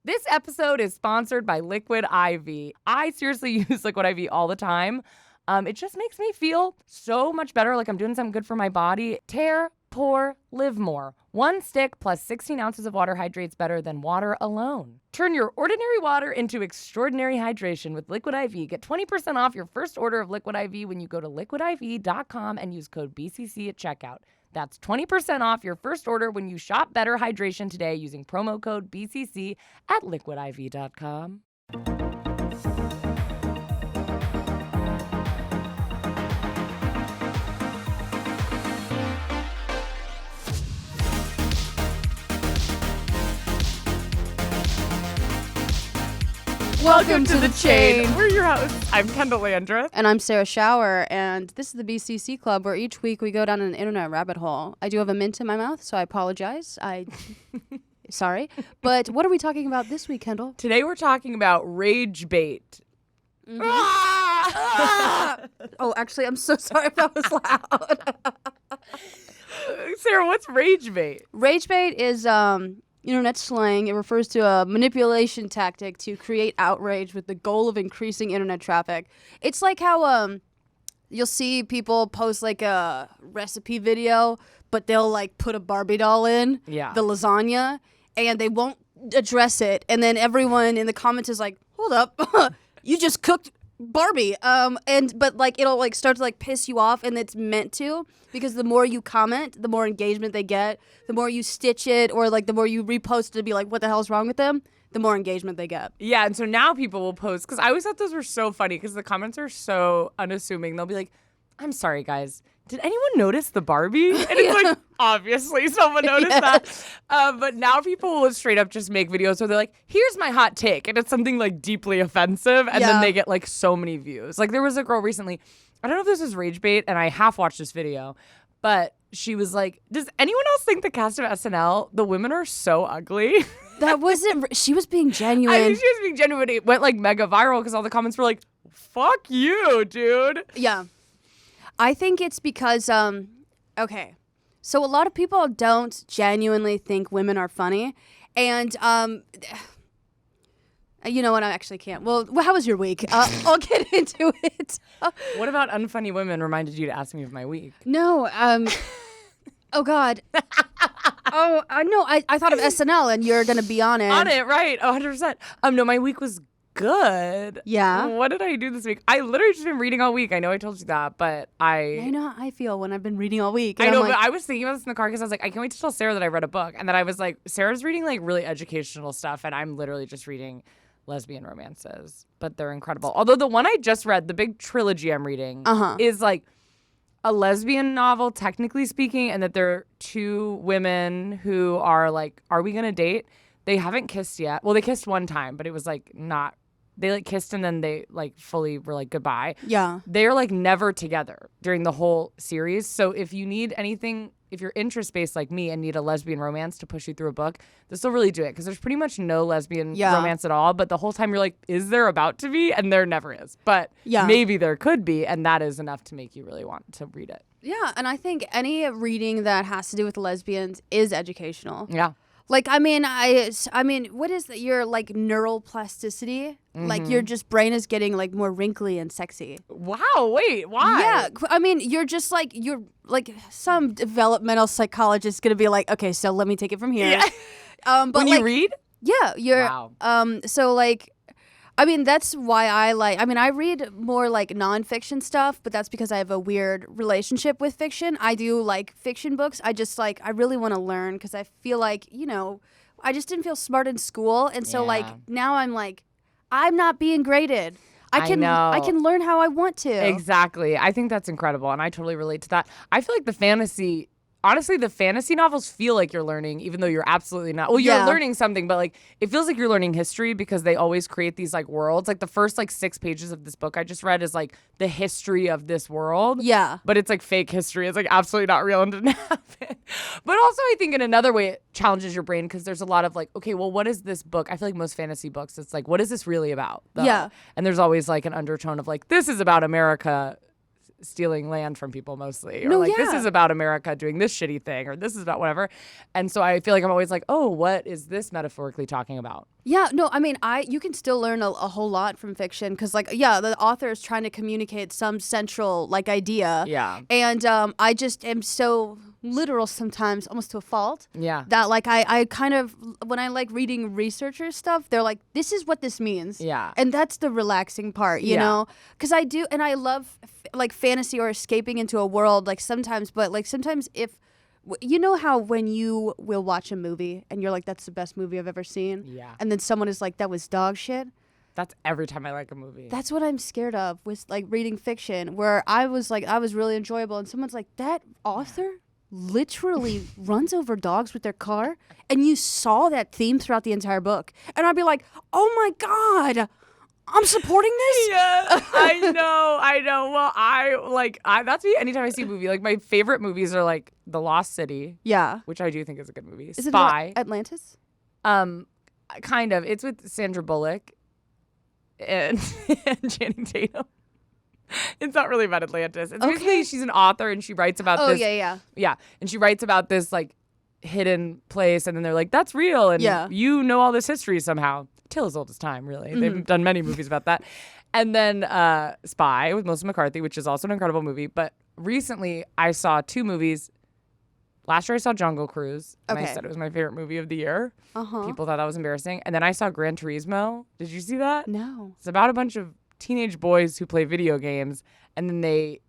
This episode is sponsored by Liquid IV. I seriously use Liquid IV all the time. It just makes me feel so much better, like I'm doing something good for my body. Tear, pour, live more. 1 stick plus 16 ounces of water hydrates better than water alone. Turn your ordinary water into extraordinary hydration with Liquid IV. Get 20% off your first order of Liquid IV when you go to liquidiv.com and use code BCC at checkout. That's 20% off your first order when you shop Better Hydration today using promo code BCC at liquidiv.com. Welcome to The Chain. We're your hosts. I'm Kendahl Landreth. And I'm Sarah Shower, and this is the BCC Club, where each week we go down an internet rabbit hole. I do have a mint in my mouth, so I apologize. Sorry. But what are we talking about this week, Kendahl? Today we're talking about rage bait. Mm-hmm. Oh, actually, I'm so sorry if that was loud. Sarah, what's rage bait? Rage bait is internet slang. It refers to a manipulation tactic to create outrage with the goal of increasing internet traffic. It's like how you'll see people post like a recipe video, but they'll like put a Barbie doll in the lasagna, and they won't address it, and then everyone in the comments is like, hold up, you just cooked Barbie, but like it'll like start to like piss you off, and it's meant to, because the more you comment, the more engagement they get. The more you stitch it, or like the more you repost it to be like, what the hell's wrong with them, the more engagement they get. Yeah, and so now people will post, because I always thought those were so funny, because the comments are so unassuming. They'll be like, I'm sorry guys, did anyone notice the Barbie? And it's like, obviously someone noticed that. But now people will straight up just make videos where they're like, here's my hot take. And it's something like deeply offensive. And then they get like so many views. Like there was a girl recently, I don't know if this is rage bait, and I half watched this video, but she was like, does anyone else think the cast of SNL, the women are so ugly? That wasn't, she was being genuine. I think she was being genuine. It went like mega viral because all the comments were like, fuck you, dude. Yeah. I think it's because, okay, so a lot of people don't genuinely think women are funny, and, you know what, I actually can't. Well, how was your week? I'll get into it. What about unfunny women reminded you to ask me of my week? No, oh God. No, I thought of SNL, and you're going to be on it. On it, right, 100%. No, my week was good. Yeah. What did I do this week? I literally just been reading all week. I know I told you that, but I know how I feel when I've been reading all week. I know, but I was thinking about this in the car because I was like, I can't wait to tell Sarah that I read a book. And then I was like, Sarah's reading like really educational stuff, and I'm literally just reading lesbian romances, but they're incredible. Although the one I just read, the big trilogy I'm reading, is like a lesbian novel, technically speaking, and that there are two women who are like, are we gonna date? They haven't kissed yet. Well, they kissed one time, but it was like not. They like kissed and then they like fully were like goodbye. Yeah. They're like never together during the whole series. So if you need anything, if you're interest-based like me and need a lesbian romance to push you through a book, this will really do it, because there's pretty much no lesbian romance at all. But the whole time you're like, is there about to be? And there never is. But maybe there could be, and that is enough to make you really want to read it. Yeah, and I think any reading that has to do with lesbians is educational. Yeah. Like, I mean, what is that? Your like neural plasticity? Mm-hmm. Like your just brain is getting like more wrinkly and sexy. Wow, wait, why? Yeah, I mean, you're some developmental psychologist is gonna be like, okay, so let me take it from here. Yeah. But when you read? Yeah, so like, I mean, that's why I read more like nonfiction stuff, but that's because I have a weird relationship with fiction. I do like fiction books. I just like, I really want to learn, because I feel like, you know, I just didn't feel smart in school. And so like, now I'm like, I'm not being graded. I can learn how I want to. Exactly. I think that's incredible. And I totally relate to that. I feel like the fantasy novels feel like you're learning, even though you're absolutely not. Well, you're learning something, but like it feels like you're learning history, because they always create these like worlds. Like the first like 6 pages of this book I just read is like the history of this world. Yeah. But it's like fake history. It's like absolutely not real and didn't happen. But also I think in another way it challenges your brain, because there's a lot of like, okay, well, what is this book? I feel like most fantasy books, it's like, what is this really about? Though? Yeah. And there's always like an undertone of like, this is about America stealing land from people mostly. Or No, like, this yeah. is about America doing this shitty thing, or this is about whatever. And so I feel like I'm always like, oh, what is this metaphorically talking about? Yeah, no, I mean, you can still learn a whole lot from fiction because, like, yeah, the author is trying to communicate some central, like, idea. Yeah. And I just am so literal sometimes, almost to a fault. Yeah. That, like, I kind of, when I like reading researcher stuff, they're like, this is what this means. Yeah. And that's the relaxing part, you know? Because I do, and I love, like, fantasy or escaping into a world, like, sometimes, but, like, sometimes if, you know how when you will watch a movie and you're like, that's the best movie I've ever seen? Yeah. And then someone is like, that was dog shit? That's every time I like a movie. That's what I'm scared of with like reading fiction, where I was like, I was really enjoyable. And someone's like, that author literally runs over dogs with their car. And you saw that theme throughout the entire book. And I'd be like, oh my God, I'm supporting this? Yeah, I know. Well, that's me anytime I see a movie. Like, my favorite movies are like The Lost City. Yeah. Which I do think is a good movie. Is Spy. it Atlantis? Kind of. It's with Sandra Bullock and Channing Tatum. It's not really about Atlantis. It's basically she's an author and she writes about this. Yeah. And she writes about this like hidden place, and then they're like, that's real, and you know all this history somehow. Till as old as time, really. They've done many movies about that. And then Spy with Melissa McCarthy, which is also an incredible movie. But recently I saw two movies. Last year I saw Jungle Cruise, and I said it was my favorite movie of the year. People thought that was embarrassing. And then I saw Gran Turismo. Did you see that? No. It's about a bunch of teenage boys who play video games, and then they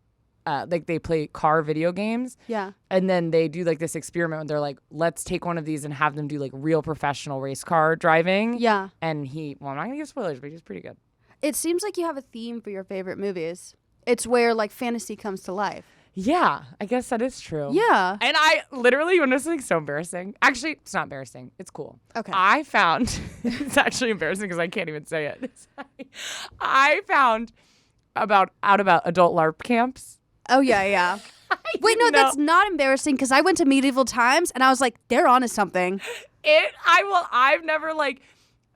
play car video games. Yeah. And then they do like this experiment where they're like, let's take one of these and have them do like real professional race car driving. Yeah. And I'm not gonna give spoilers, but he's pretty good. It seems like you have a theme for your favorite movies. It's where like fantasy comes to life. Yeah, I guess that is true. Yeah. And I literally, you know something so embarrassing? Actually, it's not embarrassing. It's cool. Okay. I found, it's actually embarrassing because I can't even say it. I found out about adult LARP camps. Oh, yeah. Wait, no, that's not embarrassing because I went to medieval times and I was like, they're onto something. I've never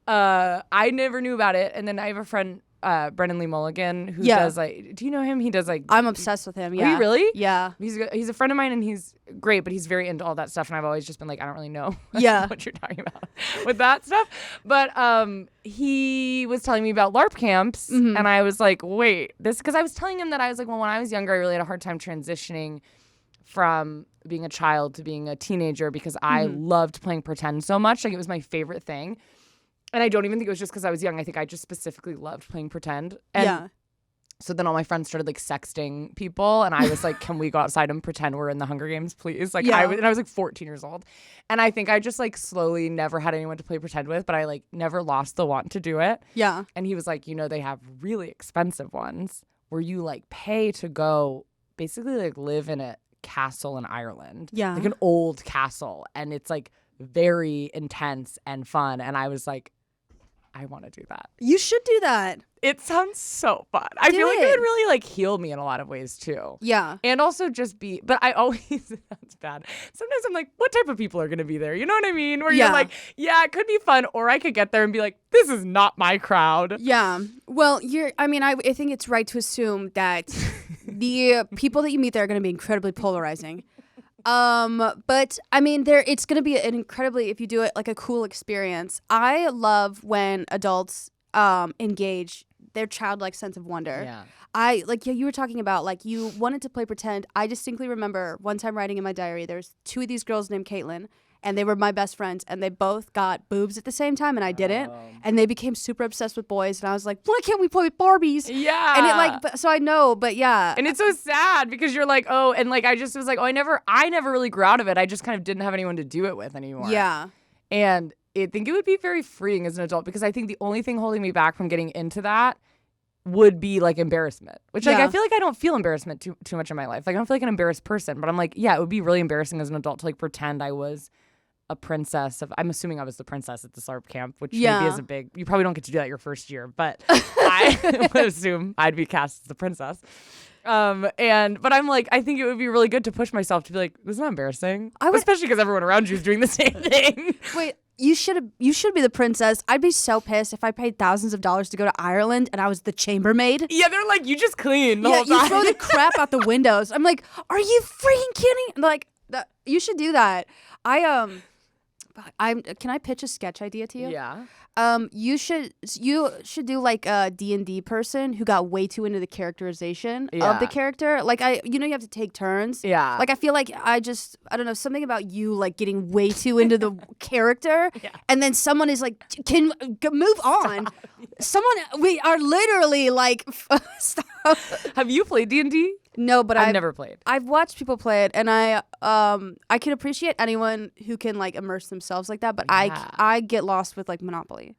I never knew about it. And then I have a friend, Brendan Lee Mulligan, who does like, do you know him? He does like. I'm obsessed with him. Yeah. Are you really? Yeah. He's a friend of mine and he's great, but he's very into all that stuff. And I've always just been like, I don't really know what you're talking about with that stuff. But he was telling me about LARP camps, and I was like, wait, because I was telling him that I was like, well, when I was younger, I really had a hard time transitioning from being a child to being a teenager because I loved playing pretend so much. Like, it was my favorite thing. And I don't even think it was just because I was young. I think I just specifically loved playing pretend. And so then all my friends started like sexting people, and I was like, "Can we go outside and pretend we're in the Hunger Games, please?" Like, I was like 14 years old, and I think I just like slowly never had anyone to play pretend with, but I like never lost the want to do it. Yeah. And he was like, they have really expensive ones where you like pay to go, basically like live in a castle in Ireland. Yeah. Like an old castle, and it's like very intense and fun. And I was like, I want to do that. You should do that. It sounds so fun. I feel like it would really like heal me in a lot of ways too. Yeah. And also just but I always, that's bad. Sometimes I'm like, what type of people are going to be there? You know what I mean? Where you're like, yeah, it could be fun. Or I could get there and be like, this is not my crowd. Yeah. Well, I think it's right to assume that the people that you meet there are going to be incredibly polarizing. But I mean, it's going to be an incredibly, if you do it, like a cool experience. I love when adults engage their childlike sense of wonder. Yeah. You were talking about like you wanted to play pretend. I distinctly remember one time writing in my diary, there's two of these girls named Caitlin, and they were my best friends, and they both got boobs at the same time, and I didn't. And they became super obsessed with boys, and I was like, why can't we play with Barbies? Yeah. And so I know, but yeah. And it's so sad because you're like, oh, and like I just was like, oh, I never really grew out of it. I just kind of didn't have anyone to do it with anymore. Yeah. And I think it would be very freeing as an adult because I think the only thing holding me back from getting into that would be like embarrassment, which like I feel like I don't feel embarrassment too much in my life. Like I don't feel like an embarrassed person, but I'm like, yeah, it would be really embarrassing as an adult to like pretend I was a princess I'm assuming I was the princess at the LARP camp, which maybe is you probably don't get to do that your first year, but I would assume I'd be cast as the princess. But I'm like, I think it would be really good to push myself to be like, this is not embarrassing. Especially because everyone around you is doing the same thing. Wait, you should be the princess. I'd be so pissed if I paid thousands of dollars to go to Ireland and I was the chambermaid. Yeah, they're like, you just clean the Yeah, whole you time. throw the crap out the windows. I'm like, are you freaking kidding? Like, you should do that. Can I pitch a sketch idea to you? Yeah. You should do like a D&D person who got way too into the characterization of the character. Like you have to take turns. Yeah. Like I feel like I don't know, something about you like getting way too into the character, and then someone is like, can move on. We are literally like, stop. Have you played D&D? No, but I've never played. I've watched people play it, and I can appreciate anyone who can like immerse themselves like that. But I get lost with like Monopoly,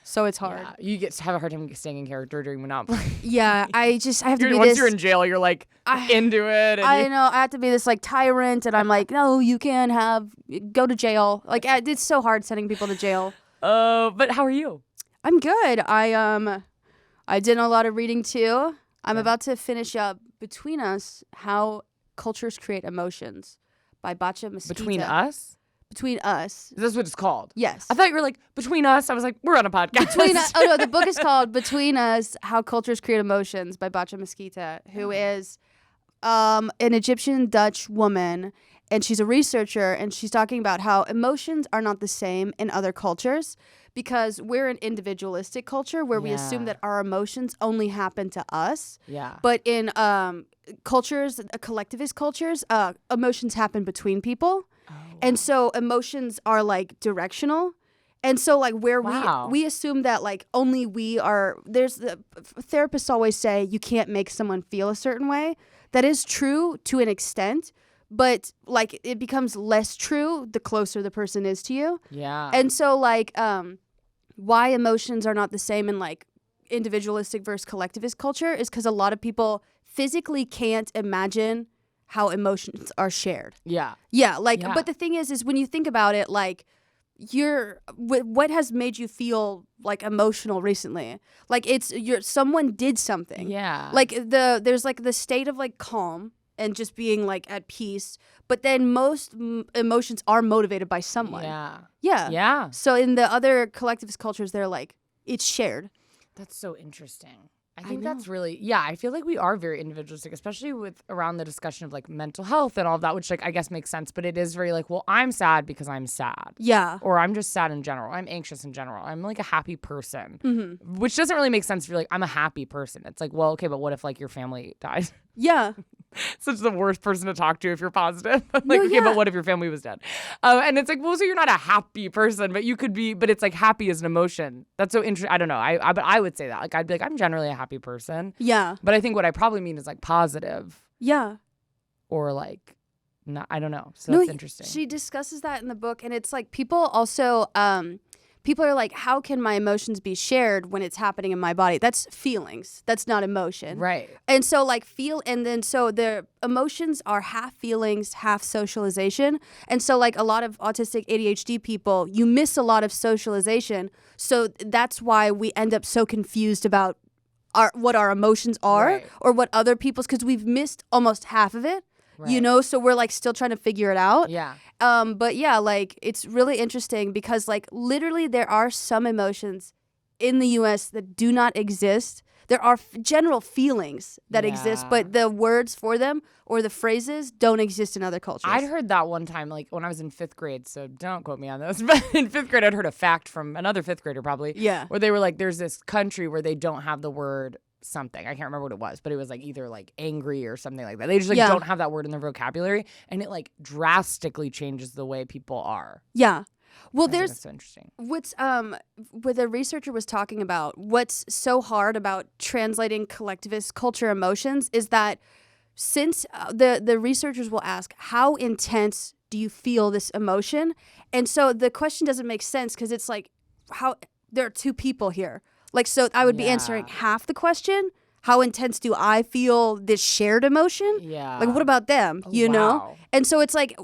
so it's hard. Yeah. You have a hard time staying in character during Monopoly. Yeah, I have to be once this. you're in jail, you're like into it. And I know I have to be this like tyrant, and I'm like, no, you can't go to jail. Like it's so hard sending people to jail. But how are you? I'm good. I did a lot of reading too. I'm about to finish up Between Us: How Cultures Create Emotions by Bacha Mesquita. Between Us? Between Us. Is this what it's called? Yes. I thought you were like, Between Us. I was like, we're on a podcast. Between Us. Oh no, the book is called Between Us: How Cultures Create Emotions by Bacha Mesquita, who is an Egyptian Dutch woman, and she's a researcher, and she's talking about how emotions are not the same in other cultures because we're an individualistic culture where we assume that our emotions only happen to us. Yeah. But in collectivist cultures, emotions happen between people. Oh, wow. And so emotions are like directional. And so like where we assume that like only we are, therapists always say you can't make someone feel a certain way. That is true to an extent, but like it becomes less true the closer the person is to you. Yeah. And so like why emotions are not the same in like individualistic versus collectivist culture is because a lot of people physically can't imagine how emotions are shared. Yeah. Yeah. Like, but the thing is when you think about it, like what has made you feel like emotional recently? Like someone did something. Yeah. Like there's like the state of like calm and just being like at peace, but then most emotions are motivated by someone. Yeah. Yeah. Yeah. So in the other collectivist cultures, they're like, it's shared. That's so interesting. I think that's really, I feel like we are very individualistic, especially with around the discussion of like mental health and all of that, which like I guess makes sense, but it is very like, well, I'm sad because I'm sad. Yeah. Or I'm just sad in general. I'm anxious in general. I'm like a happy person, which doesn't really make sense if you're like, I'm a happy person. It's like, well, okay, but what if like your family dies? Yeah. Such the worst person to talk to if you're positive. Like, okay, but what if your family was dead? And it's like, well, so you're not a happy person, but you could be, but it's like happy is an emotion. That's so interesting. I don't know. But I would say that. Like, I'd be like, I'm generally a happy person. Yeah. But I think what I probably mean is like positive. Yeah. Or like, not, I don't know. So that's interesting. She discusses that in the book. And it's like people also, people are like, how can my emotions be shared when it's happening in my body? That's feelings. That's not emotion. Right. And so like so the emotions are half feelings, half socialization. And so like a lot of autistic ADHD people, you miss a lot of socialization. So that's why we end up so confused about what our emotions are or what other people's, because we've missed almost half of it. Right. So we're like still trying to figure it out. Yeah. But yeah, like it's really interesting because like literally there are some emotions in the US that do not exist. There are general feelings that exist, but the words for them or the phrases don't exist in other cultures. I'd heard that one time, like when I was in 5th grade, so don't quote me on this, but in 5th grade, I'd heard a fact from another 5th grader probably. Yeah. Where they were like, there's this country where they don't have the word something. I can't remember what it was, but it was like either like angry or something like that. They just like don't have that word in their vocabulary, and it like drastically changes the way people are. Yeah. Well, that's so interesting. What the researcher was talking about, what's so hard about translating collectivist culture emotions is that since the researchers will ask, how intense do you feel this emotion? And so the question doesn't make sense because it's like, how there are two people here. Like, so I would be answering half the question. How intense do I feel this shared emotion? Yeah. Like, what about them? You know? And so it's like,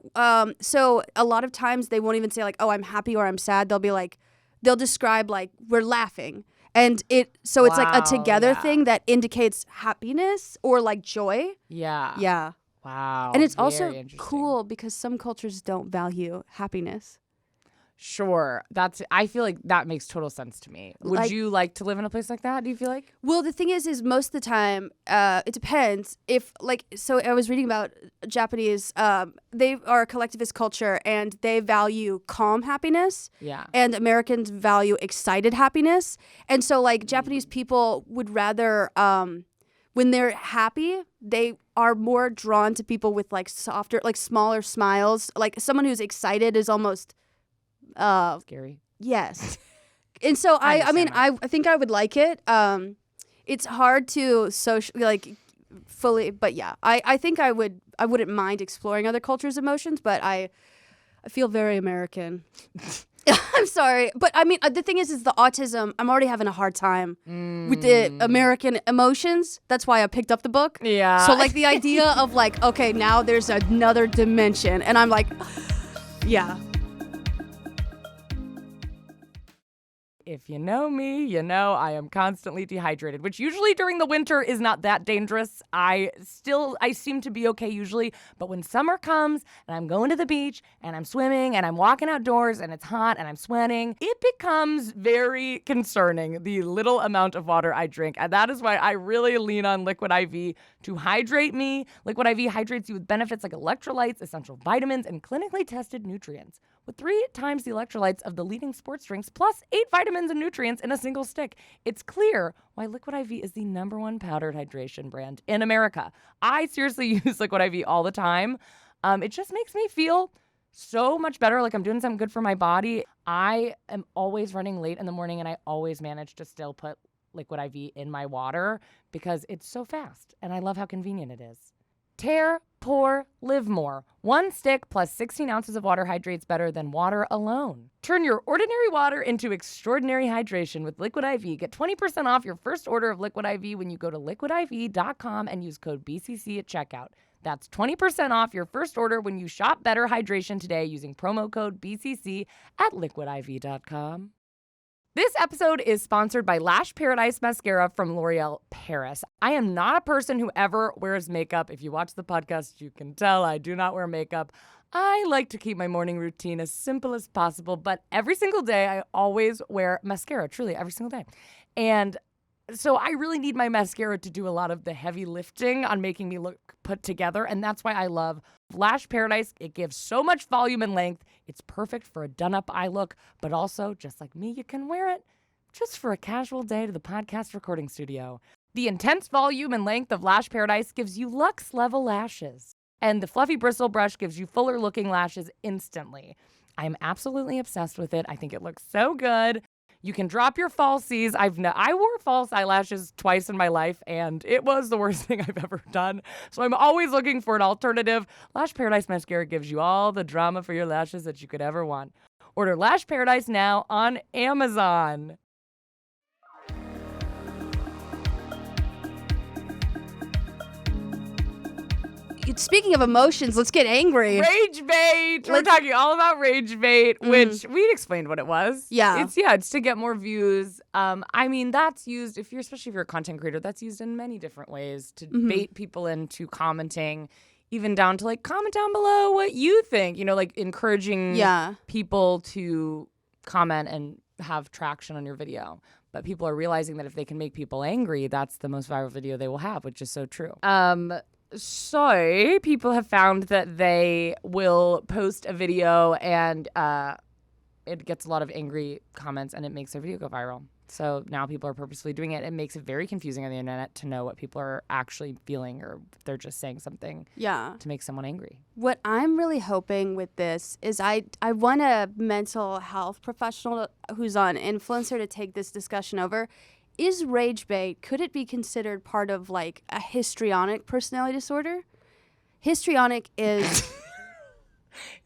so a lot of times they won't even say like, oh, I'm happy or I'm sad. They'll be like, they'll describe like, we're laughing. And it's like a together thing that indicates happiness or like joy. Yeah. Yeah. Wow. And it's also cool because some cultures don't value happiness. Sure. I feel like that makes total sense to me. Would you like to live in a place like that, do you feel like? Well, the thing is most of the time, it depends. If, like, so I was reading about Japanese, they are a collectivist culture, and they value calm happiness. Yeah. And Americans value excited happiness. And so, like, Japanese people would rather, when they're happy, they are more drawn to people with, like, softer, like, smaller smiles. Like, someone who's excited is almost... scary. Yes. And so I mean, I think I would like it. It's hard to fully, but yeah, I think I wouldn't mind exploring other cultures' emotions, but I feel very American. I'm sorry, but I mean, the thing is the autism, I'm already having a hard time with the American emotions. That's why I picked up the book. Yeah. So, like, the idea of, like, okay, now there's another dimension, and I'm like, yeah. If you know me, you know I am constantly dehydrated, which usually during the winter is not that dangerous. I seem to be okay usually, but when summer comes and I'm going to the beach and I'm swimming and I'm walking outdoors and it's hot and I'm sweating, it becomes very concerning, the little amount of water I drink. And that is why I really lean on Liquid IV to hydrate me. Liquid IV hydrates you with benefits like electrolytes, essential vitamins, and clinically tested nutrients. With 3 times the electrolytes of the leading sports drinks, plus 8 vitamins and nutrients in a single stick, it's clear why Liquid IV is the #1 powdered hydration brand in America. I seriously use Liquid IV all the time. It just makes me feel so much better, like I'm doing something good for my body. I am always running late in the morning, and I always manage to still put Liquid IV in my water because it's so fast, and I love how convenient it is. Tear, pour, live more. 1 stick plus 16 ounces of water hydrates better than water alone. Turn your ordinary water into extraordinary hydration with Liquid IV. Get 20% off your first order of Liquid IV when you go to liquidiv.com and use code BCC at checkout. That's 20% off your first order when you shop Better Hydration today using promo code BCC at liquidiv.com. This episode is sponsored by Lash Paradise Mascara from L'Oreal Paris. I am not a person who ever wears makeup. If you watch the podcast, you can tell I do not wear makeup. I like to keep my morning routine as simple as possible, but every single day I always wear mascara, truly every single day. And so I really need my mascara to do a lot of the heavy lifting on making me look put together, and that's why I love Lash Paradise. It gives so much volume and length. It's perfect for a done-up eye look, but also, just like me, you can wear it just for a casual day to the podcast recording studio. The intense volume and length of Lash Paradise gives you luxe-level lashes, and the fluffy bristle brush gives you fuller-looking lashes instantly. I am absolutely obsessed with it. I think it looks so good. You can drop your falsies. I wore false eyelashes twice in my life, and it was the worst thing I've ever done. So I'm always looking for an alternative. Lash Paradise Mascara gives you all the drama for your lashes that you could ever want. Order Lash Paradise now on Amazon. Speaking of emotions, let's get angry. Rage bait. We're talking all about rage bait, which we explained what it was. Yeah. It's to get more views. I mean, that's used especially if you're a content creator, that's used in many different ways to bait people into commenting, even down to like comment down below what you think, like encouraging people to comment and have traction on your video. But people are realizing that if they can make people angry, that's the most viral video they will have, which is so true. So people have found that they will post a video and it gets a lot of angry comments and it makes their video go viral. So now people are purposefully doing it. It makes it very confusing on the internet to know what people are actually feeling, or if they're just saying something to make someone angry. What I'm really hoping with this is I want a mental health professional who's an influencer to take this discussion over. Is rage bait, could it be considered part of like a histrionic personality disorder? Histrionic is...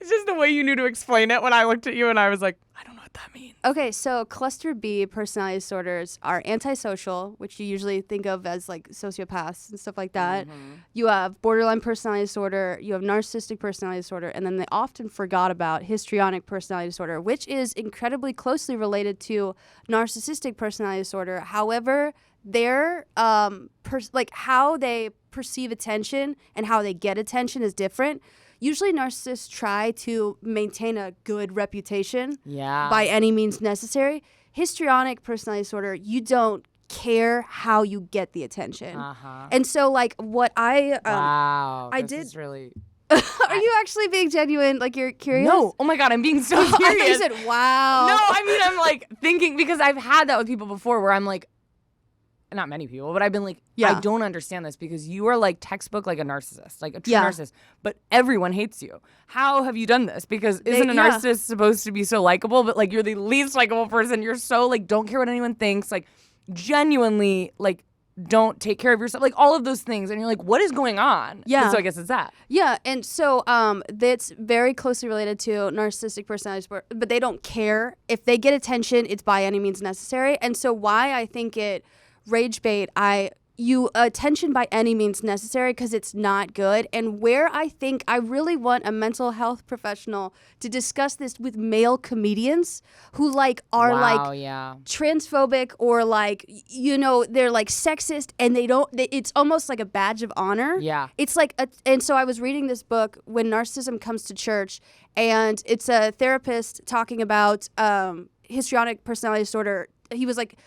It's just the way you knew to explain it when I looked at you and I was like, I don't know what that means. Okay, so cluster B personality disorders are antisocial, which you usually think of as like sociopaths and stuff like that. You have borderline personality disorder, you have narcissistic personality disorder, and then they often forgot about histrionic personality disorder, which is incredibly closely related to narcissistic personality disorder. However, their how they perceive attention and how they get attention is different. usually narcissists try to maintain a good reputation Yeah. by any means necessary. Histrionic personality disorder, you don't care how you get the attention. Uh-huh. And so, like, what Wow. I this did- is really... Are you actually being genuine? Like, you're curious? No. Oh my God, I'm being so I thought you curious. said, wow. No, I mean, I'm like thinking, because I've had that with people before where I'm like, not many people, but I've been like, Yeah. I don't understand this because you are like textbook like a narcissist, like a true Yeah. narcissist, but everyone hates you. How have you done this? Because isn't a yeah. narcissist supposed to be so likable, but like you're the least likable person. You're so like, don't care what anyone thinks, like genuinely like don't take care of yourself, like all of those things. And you're like, what is going on? Yeah. And so I guess it's that. Yeah, and so that's very closely related to narcissistic personality disorder, but they don't care. If they get attention, it's by any means necessary. And so why I think it rage bait, attention by any means necessary because it's not good. And where I think I really want a mental health professional to discuss this with male comedians who like are like yeah. transphobic or like, you know, they're like sexist and it's almost like a badge of honor. Yeah. It's like, and so I was reading this book, When Narcissism Comes to Church, and it's a therapist talking about histrionic personality disorder. He was like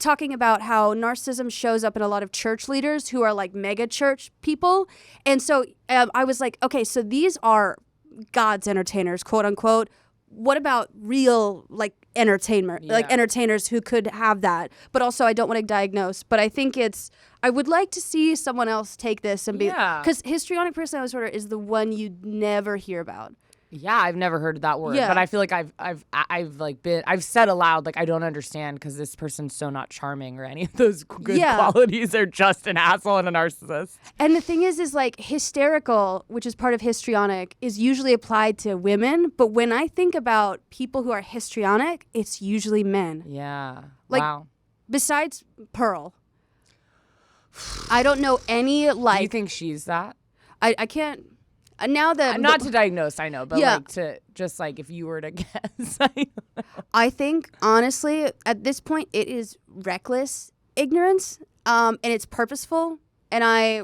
talking about how narcissism shows up in a lot of church leaders who are like mega church people. And so I was like, okay, so these are God's entertainers, quote unquote. What about real like entertainment, like entertainers who could have that? But also I don't want to diagnose, but I think I would like to see someone else take this and be, because histrionic personality disorder is the one you never hear about. Yeah, I've never heard that word, Yeah. but I feel like I've said aloud like I don't understand because this person's so not charming or any of those good qualities. They're just an asshole and a narcissist. And the thing is like hysterical, which is part of histrionic, is usually applied to women. But when I think about people who are histrionic, it's usually men. Yeah. Like, wow. Besides Pearl, I don't know any like. Do you think she's that? I can't. Now that Not to diagnose, I know, but Yeah. like to just like if you were to guess. I think honestly, at this point, it is reckless ignorance, and it's purposeful. And I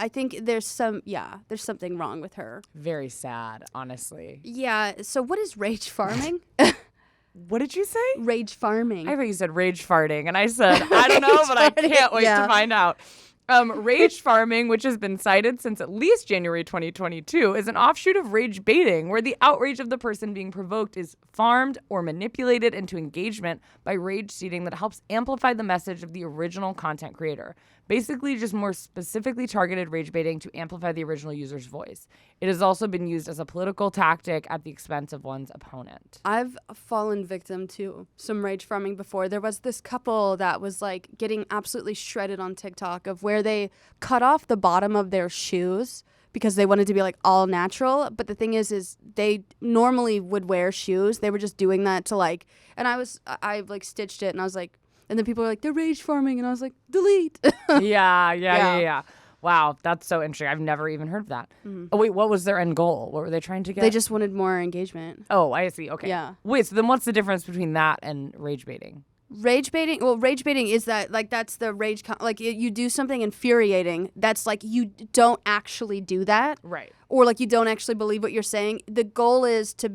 think there's something wrong with her. Very sad, honestly. Yeah. So what is rage farming? What did you say? Rage farming. I thought you said rage farting, and I said I don't know, but I can't wait to find out. Rage farming, which has been cited since at least January 2022, is an offshoot of rage baiting, where the outrage of the person being provoked is farmed or manipulated into engagement by rage seeding that helps amplify the message of the original content creator. Basically, just more specifically targeted rage baiting to amplify the original user's voice. It has also been used as a political tactic at the expense of one's opponent. I've fallen victim to some rage farming before. There was this couple that was like getting absolutely shredded on TikTok of where they cut off the bottom of their shoes because they wanted to be like all natural. But the thing is they normally would wear shoes. They were just doing that to like, and I like stitched it and I was like, and then people were like, they're rage farming. And I was like, delete. Yeah. Wow, that's so interesting. I've never even heard of that. Mm-hmm. Oh, wait, what was their end goal? What were they trying to get? They just wanted more engagement. Oh, I see. Okay. Yeah. Wait, so then what's the difference between that and rage baiting? Rage baiting is that like that's the rage like you do something infuriating that's like you don't actually do that, right? Or like you don't actually believe what you're saying. The goal is to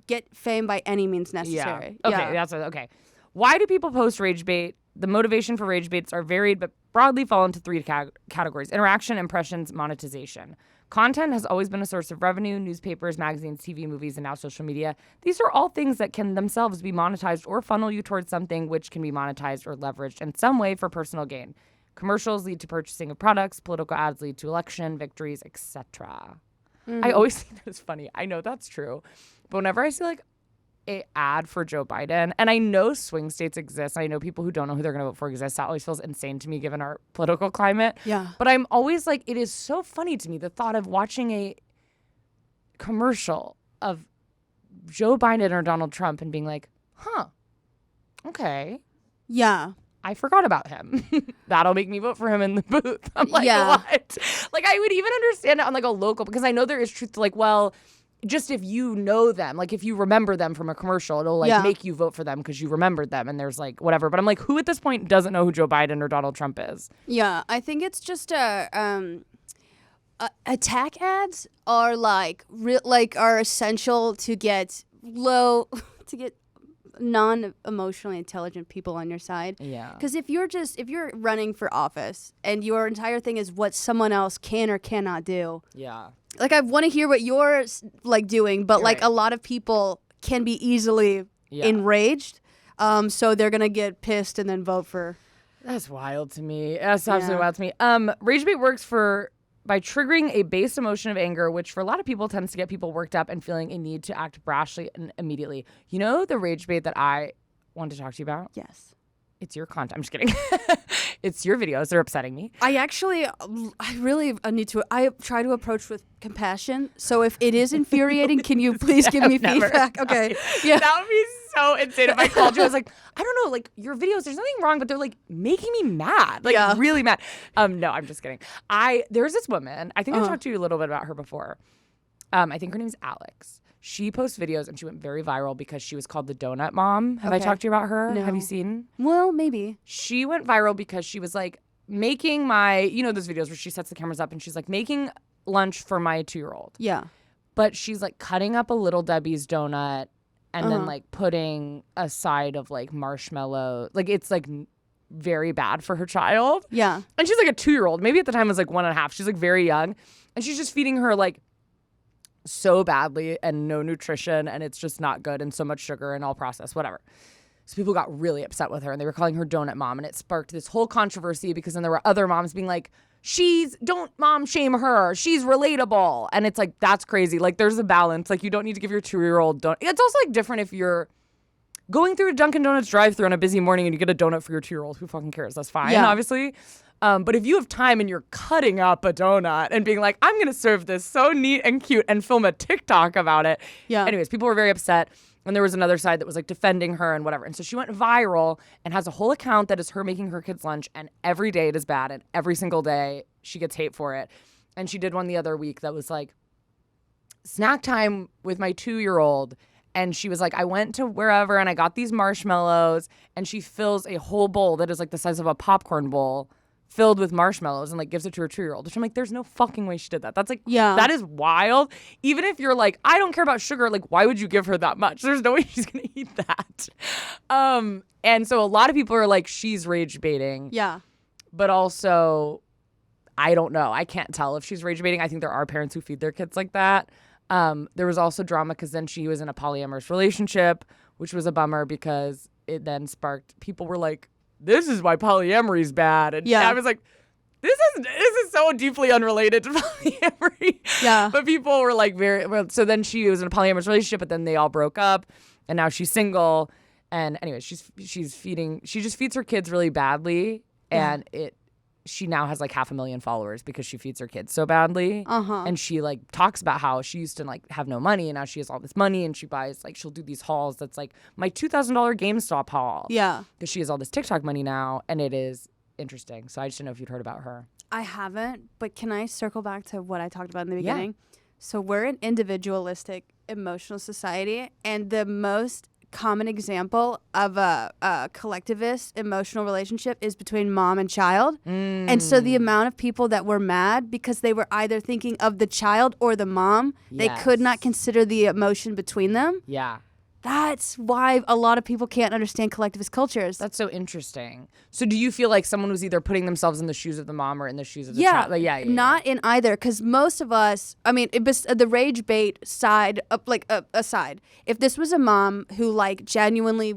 get fame by any means necessary. Yeah. Okay, that's okay. Why do people post rage bait? The motivation for rage baits are varied, but broadly fall into three categories: interaction, impressions, monetization. Content has always been a source of revenue: newspapers, magazines, TV, movies, and now social media. These are all things that can themselves be monetized or funnel you towards something which can be monetized or leveraged in some way for personal gain. Commercials lead to purchasing of products. Political ads lead to election victories, etc. Mm-hmm. I always think that is funny. I know that's true. But whenever I see like an ad for Joe Biden, and I know swing states exist, I know people who don't know who they're going to vote for exist. That always feels insane to me given our political climate. Yeah. But I'm always like, it is so funny to me, the thought of watching a commercial of Joe Biden or Donald Trump and being like, huh, okay. Yeah. I forgot about him. That'll make me vote for him in the booth. I'm like, yeah. What? Like, I would even understand it on like a local, because I know there is truth to like, well, just if you know them, like if you remember them from a commercial, it'll like make you vote for them because you remembered them and there's like whatever. But I'm like, who at this point doesn't know who Joe Biden or Donald Trump is? Yeah, I think it's just attack ads are like are essential to get to get non-emotionally intelligent people on your side. Yeah. Because if you're running for office and your entire thing is what someone else can or cannot do. Yeah. Like, I want to hear what you're like doing, but like Right. a lot of people can be easily enraged. So they're gonna get pissed and then vote for. That's wild to me. That's absolutely wild to me. Rage bait works by triggering a base emotion of anger, which for a lot of people tends to get people worked up and feeling a need to act brashly and immediately. You know the rage bait that I want to talk to you about? Yes. It's your content. I'm just kidding. It's your videos. They're upsetting me. I really need to. I try to approach with compassion. So if it is infuriating, can you please give me feedback? Okay. Yeah. That would be so insane if I called you. I was like, I don't know, like your videos, there's nothing wrong, but they're like making me mad. Like really mad. No, I'm just kidding. There's this woman, I think I've talked to you a little bit about her before. I think her name's Alex. She posts videos and she went very viral because she was called the Donut Mom. Have I talked to you about her? No. Have you seen? Well, maybe. She went viral because she was like making those videos where she sets the cameras up and she's like making lunch for my 2-year-old. Yeah. But she's like cutting up a Little Debbie's donut and then like putting a side of like marshmallow. Like it's like very bad for her child. Yeah. And she's like a 2-year-old. Maybe at the time was like 1.5. She's like very young. And she's just feeding her like so badly and no nutrition, and it's just not good, and so much sugar and all processed, whatever. So people got really upset with her and they were calling her Donut Mom, and it sparked this whole controversy because then there were other moms being like, don't mom shame her. She's relatable. And it's like, that's crazy. Like there's a balance. Like you don't need to give your 2-year-old donut. It's also like different if you're going through a Dunkin' Donuts drive-thru on a busy morning and you get a donut for your 2-year-old. Who fucking cares? That's fine, obviously. But if you have time and you're cutting up a donut and being like, I'm going to serve this so neat and cute and film a TikTok about it. Yeah. Anyways, people were very upset. And there was another side that was like defending her and whatever. And so she went viral and has a whole account that is her making her kids lunch. And every day it is bad. And every single day she gets hate for it. And she did one the other week that was like snack time with my 2-year-old. And she was like, I went to wherever and I got these marshmallows. And she fills a whole bowl that is like the size of a popcorn bowl filled with marshmallows and like gives it to her 2-year-old, which I'm like, there's no fucking way she did that. That's like, that is wild. Even if you're like, I don't care about sugar, like why would you give her that much? There's no way she's gonna eat that. And so a lot of people are like, she's rage baiting. Yeah. But also, I don't know. I can't tell if she's rage baiting. I think there are parents who feed their kids like that. There was also drama because then she was in a polyamorous relationship, which was a bummer because it then sparked, people were like, this is why polyamory is bad. And I was like, this is so deeply unrelated to polyamory. Yeah. But people were like so then she was in a polyamorous relationship, but then they all broke up and now she's single. And anyway, she just feeds her kids really badly. And she now has like 500,000 followers because she feeds her kids so badly. And she like talks about how she used to like have no money and now she has all this money and she buys like, she'll do these hauls that's like my $2,000 GameStop haul. Yeah. Because she has all this TikTok money now and it is interesting. So I just didn't know if you'd heard about her. I haven't, but can I circle back to what I talked about in the beginning? So we're an individualistic, emotional society, and the most common example of a collectivist emotional relationship is between mom and child. And so the amount of people that were mad because they were either thinking of the child or the mom, they could not consider the emotion between them. Yeah. That's why a lot of people can't understand collectivist cultures. That's so interesting. So do you feel like someone was either putting themselves in the shoes of the mom or in the shoes of the child? Like, not in either, because most of us, I mean, it was the rage bait side, aside, if this was a mom who like genuinely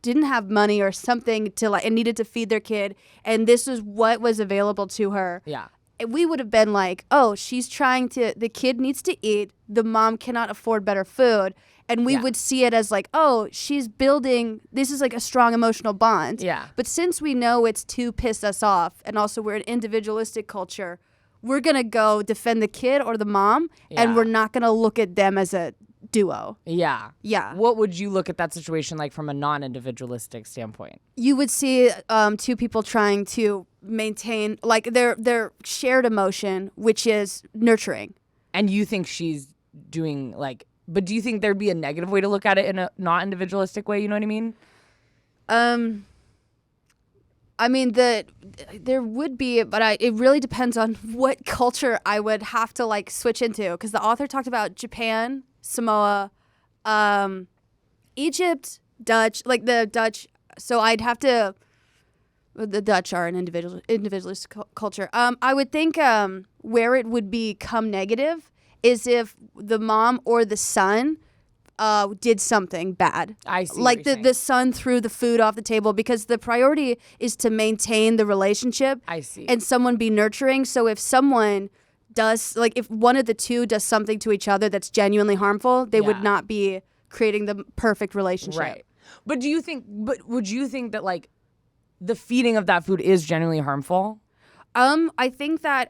didn't have money or something to like and needed to feed their kid, and this is what was available to her. Yeah. We would have been like, oh, the kid needs to eat, the mom cannot afford better food. And we would see it as like, oh, she's building, this is like a strong emotional bond. Yeah. But since we know it's to piss us off, and also we're an individualistic culture, we're going to go defend the kid or the mom, and we're not going to look at them as a duo. Yeah. Yeah. What would you look at that situation like from a non-individualistic standpoint? You would see two people trying to maintain like their shared emotion, which is nurturing. And you think she's doing like, but do you think there'd be a negative way to look at it in a not individualistic way? You know what I mean? I mean, there would be, but it really depends on what culture I would have to like switch into, because the author talked about Japan, Samoa, Egypt, Dutch, like the Dutch. So I'd have to. The Dutch are an individualist culture. I would think where it would become negative is if the mom or the son did something bad. I see. Like the son threw the food off the table, because the priority is to maintain the relationship. I see. And someone be nurturing. So if someone does, like if one of the two does something to each other that's genuinely harmful, they would not be creating the perfect relationship. Right. But would you think that like the feeding of that food is genuinely harmful? I think that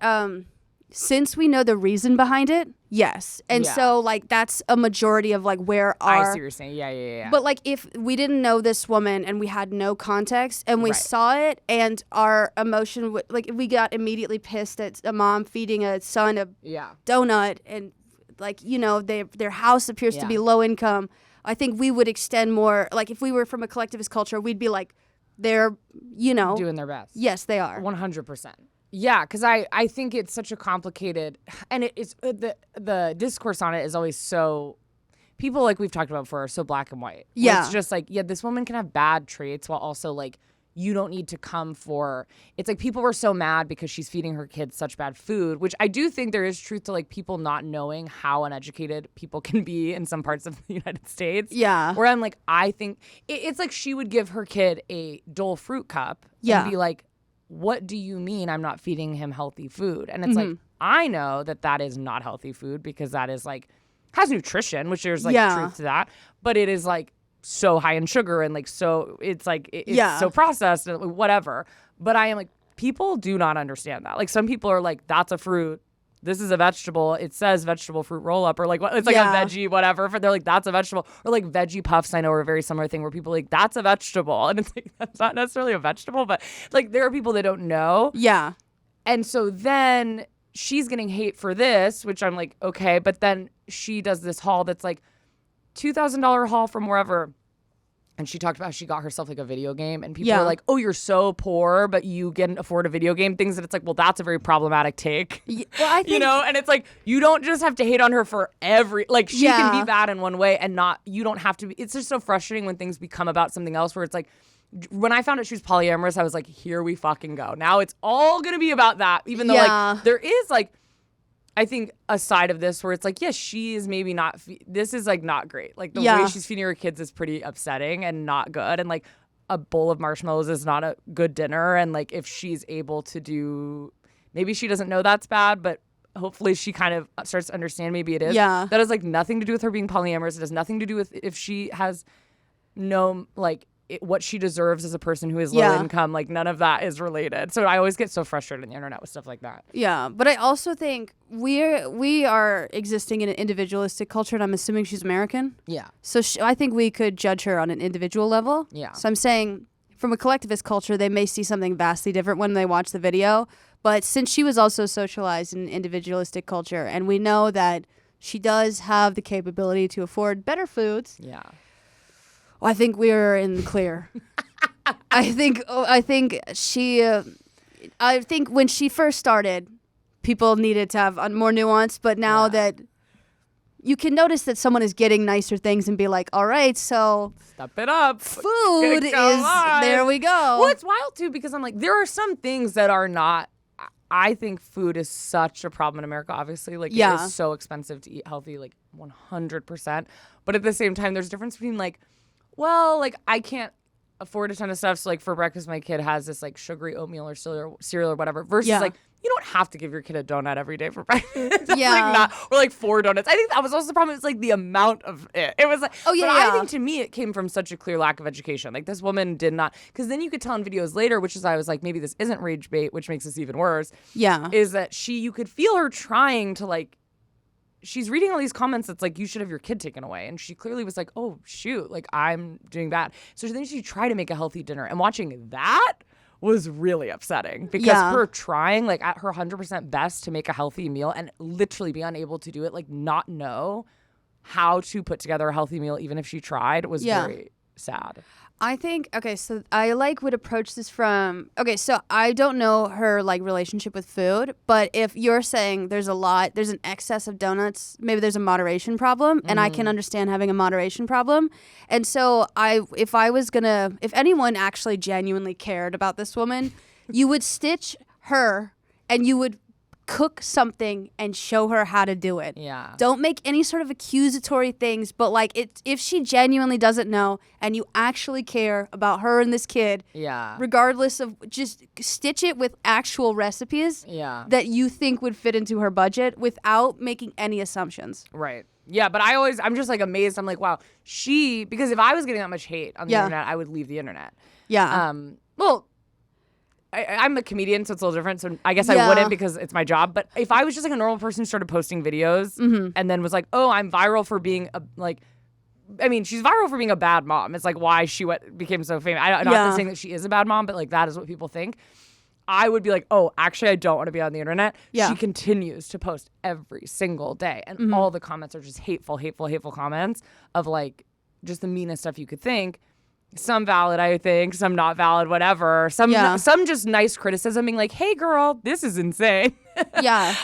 since we know the reason behind it, yes. And so like that's a majority of like where our I see what you're saying. Yeah. But like if we didn't know this woman and we had no context and we saw it, and our emotion would, like if we got immediately pissed at a mom feeding a son a donut, and like, you know, their house appears to be low income, I think we would extend more, like if we were from a collectivist culture, we'd be like, they're, you know, doing their best. Yes, they are. 100%. Yeah, because I think it's such a complicated, and it's the discourse on it is always so, people like we've talked about before are so black and white. Yeah. It's just like, this woman can have bad traits while also like, you don't need to come for, it's like people were so mad because she's feeding her kids such bad food, which I do think there is truth to like people not knowing how uneducated people can be in some parts of the United States. Yeah. Where I'm like, I think it's like she would give her kid a Dole fruit cup and be like, what do you mean I'm not feeding him healthy food? And it's like, I know that is not healthy food, because that is like, has nutrition, which there's like truth to that, but it is like so high in sugar and like, so it's like, it's so processed and whatever. But I am like, people do not understand that. Like some people are like, that's a fruit. This is a vegetable. It says vegetable fruit roll up, or like it's like a veggie, whatever. They're like, that's a vegetable. Or like veggie puffs, I know are a very similar thing where people are like, that's a vegetable. And it's like, that's not necessarily a vegetable, but like there are people that don't know. Yeah. And so then she's getting hate for this, which I'm like, okay. But then she does this haul that's like $2,000 haul from wherever. And she talked about how she got herself like a video game, and people are like, oh, you're so poor, but you can afford a video game. Things that it's like, well, that's a very problematic take. Well, I think, you know, and it's like, you don't just have to hate on her for like she can be bad in one way and not, you don't have to be. It's just so frustrating when things become about something else, where it's like, when I found out she was polyamorous, I was like, here we fucking go. Now it's all going to be about that, even though like there is like, I think a side of this where it's like, yes, she is maybe not, this is like not great. Like the way she's feeding her kids is pretty upsetting and not good. And like a bowl of marshmallows is not a good dinner. And like if she's able to do, maybe she doesn't know that's bad, but hopefully she kind of starts to understand maybe it is. Yeah. That has like nothing to do with her being polyamorous. It has nothing to do with if she has no like what she deserves as a person who is low income. Like none of that is related. So I always get so frustrated on the internet with stuff like that. Yeah, but I also think we are existing in an individualistic culture, and I'm assuming she's American. Yeah. So I think we could judge her on an individual level. Yeah. So I'm saying from a collectivist culture, they may see something vastly different when they watch the video. But since she was also socialized in an individualistic culture, and we know that she does have the capability to afford better foods. Yeah. I think we're in the clear. I think when she first started, people needed to have more nuance, but now that you can notice that someone is getting nicer things and be like, all right, so step it up. Food is there we go. Well, it's wild too, because I'm like, there are some things that are not, I think food is such a problem in America, obviously. Like it is so expensive to eat healthy, like 100%. But at the same time, there's a difference between like, well, like I can't afford a ton of stuff. So like for breakfast, my kid has this like sugary oatmeal or cereal or whatever, versus like, you don't have to give your kid a donut every day for breakfast. Like not, or like 4 donuts. I think that was also the problem. It's like the amount of it. It was like, I think to me, it came from such a clear lack of education. Like this woman did not, because then you could tell in videos later, which is I was like, maybe this isn't rage bait, which makes this even worse. Yeah. Is that you could feel her trying to like, she's reading all these comments that's like, you should have your kid taken away. And she clearly was like, oh, shoot, like I'm doing bad. So then she tried to make a healthy dinner. And watching that was really upsetting, because her trying like at her 100% best to make a healthy meal and literally be unable to do it, like not know how to put together a healthy meal, even if she tried, was very sad. I think, okay, so I would approach this from, okay, so I don't know her relationship with food, but if you're saying there's an excess of donuts, maybe there's a moderation problem, and I can understand having a moderation problem. And so if anyone actually genuinely cared about this woman, you would stitch her and you would cook something and show her how to do it. Yeah. Don't make any sort of accusatory things, but if she genuinely doesn't know and you actually care about her and this kid, regardless of, just stitch it with actual recipes that you think would fit into her budget without making any assumptions. Right. Yeah, but I'm just amazed. I'm like, wow, because if I was getting that much hate on the internet, I would leave the internet. Yeah. Well, I'm a comedian, so it's a little different. So I guess I wouldn't because it's my job. But if I was just a normal person who started posting videos and then was like, oh, I'm viral for being she's viral for being a bad mom. It's why she became so famous. I'm not saying that she is a bad mom, but that is what people think. I would be like, oh, actually, I don't want to be on the internet. Yeah. She continues to post every single day. And all the comments are just hateful comments of just the meanest stuff you could think. Some valid, I think, some not valid, whatever. Some just nice criticism being like, hey, girl, this is insane. Yeah.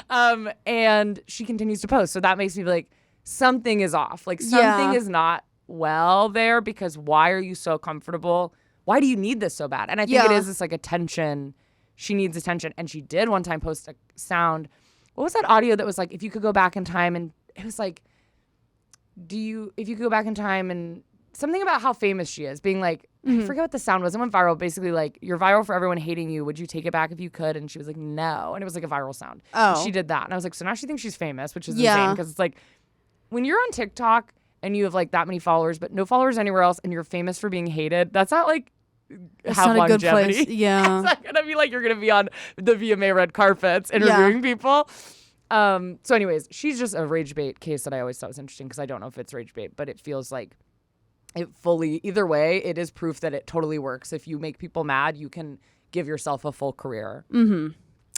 And she continues to post. So that makes me be like, something is off. Something is not well there, because why are you so comfortable? Why do you need this so bad? And I think it is this attention. She needs attention. And she did one time post a sound. What was that audio that was if you could go back in time, and it was if you could go back in time and something about how famous she is, being I forget what the sound was. It went viral. Basically, you're viral for everyone hating you. Would you take it back if you could? And she was like, no. And it was a viral sound. Oh. And she did that. And I was like, so now she thinks she's famous, which is insane, because it's when you're on TikTok and you have that many followers, but no followers anywhere else, and you're famous for being hated, that's not it's have not longevity. A good place. Yeah. It's not going to be you're going to be on the VMA red carpets interviewing people. So anyways, she's just a rage bait case that I always thought was interesting, because I don't know if it's rage bait, but it feels either way, it is proof that it totally works. If you make people mad, you can give yourself a full career. Mm-hmm.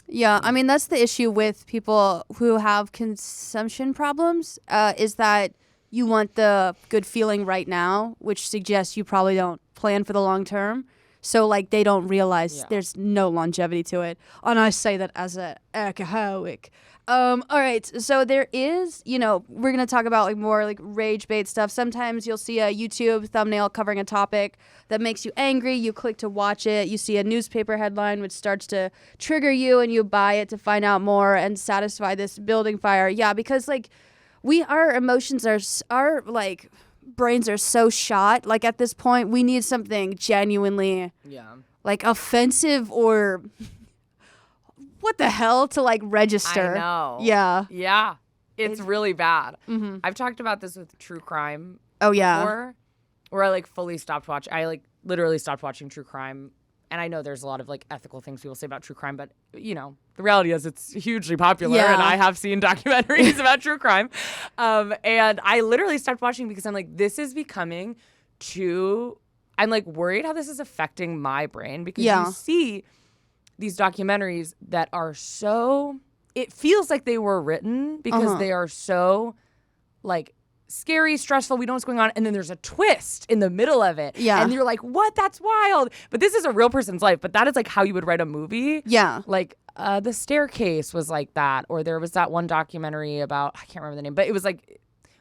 Yeah, I mean, that's the issue with people who have consumption problems, is that you want the good feeling right now, which suggests you probably don't plan for the long term. So, they don't realize there's no longevity to it. And I say that as an alcoholic. All right, so there is, we're going to talk about more rage bait stuff. Sometimes you'll see a YouTube thumbnail covering a topic that makes you angry. You click to watch it. You see a newspaper headline which starts to trigger you, and you buy it to find out more and satisfy this building fire. Yeah, because our emotions our brains are so shot. At this point, we need something genuinely offensive or what the hell to register. I know. Yeah. Yeah. It's really bad. Mm-hmm. I've talked about this with true crime. Oh yeah. Before, where I fully stopped watching. I literally stopped watching true crime. And I know there's a lot of ethical things people say about true crime, but the reality is it's hugely popular, and I have seen documentaries about true crime. And I literally stopped watching because I'm this is becoming too. I'm worried how this is affecting my brain, because you see these documentaries that are so, it feels like they were written because they are so scary, stressful, we don't know what's going on, and then there's a twist in the middle of it. Yeah. And you're like, what? That's wild. But this is a real person's life. But that is how you would write a movie. Yeah. The Staircase was like that. Or there was that one documentary about, I can't remember the name, but it was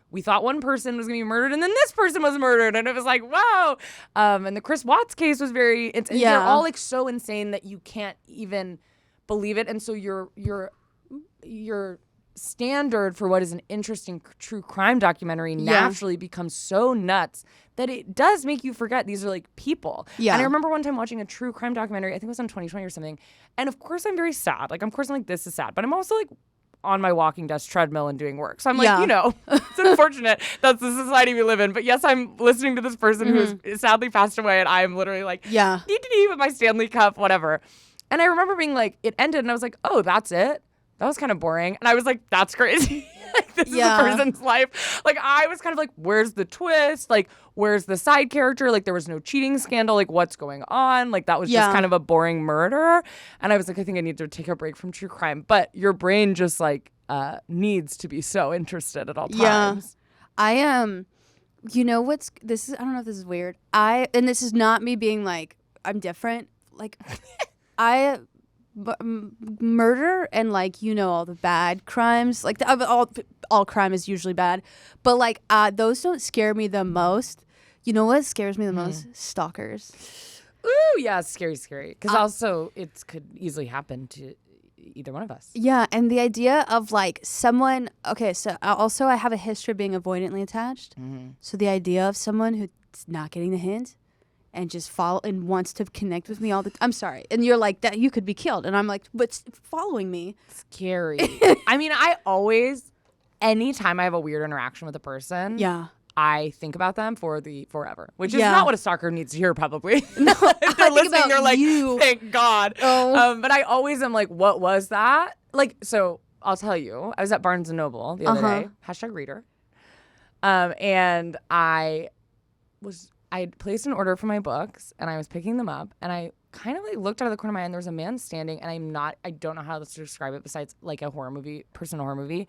we thought one person was going to be murdered, and then this person was murdered. And it was wow. And the Chris Watts case was they're all so insane that you can't even believe it. And so your standard for what is an interesting true crime documentary naturally becomes so nuts that it does make you forget these are people. Yeah. And I remember one time watching a true crime documentary, I think it was on 2020 or something. And of course I'm very sad. Of course I'm this is sad. But I'm also on my walking desk treadmill and doing work. So I'm it's unfortunate that's the society we live in. But yes, I'm listening to this person who is sadly passed away, and I'm literally with my Stanley Cup, whatever. And I remember being it ended, and I was oh, that's it? That was kind of boring. And I was that's crazy. This is a person's life. I was kind of where's the twist? Where's the side character? There was no cheating scandal. What's going on? That was just kind of a boring murder. And I was I think I need to take a break from true crime. But your brain just needs to be so interested at all times. Yeah. I am. You know what's this is? I don't know if this is weird. And this is not me being like I'm different. Like murder and like all the bad crimes. Like all crime is usually bad, but like those don't scare me the most. You know what scares me the most? Stalkers. Ooh, yeah, scary. Because also it could easily happen to either one of us. Yeah, and the idea of like someone. Okay, so also I have a history of being avoidantly attached. So the idea of someone who's not getting the hint and just follow and wants to connect with me I'm sorry, and you're like that you could be killed, and I'm like, but following me. Scary. I mean, anytime I have a weird interaction with a person. Yeah. I think about them for the forever, which is not what a stalker needs to hear, probably. No, if they're listening, they're like, you. thank God. Oh. But I always am like, what was that? Like, so I'll tell you, I was at Barnes & Noble the other day, #reader. And I placed an order for my books, and I was picking them up, and I kind of like looked out of the corner of my eye, and there was a man standing, and I don't know how to describe it besides like a horror movie.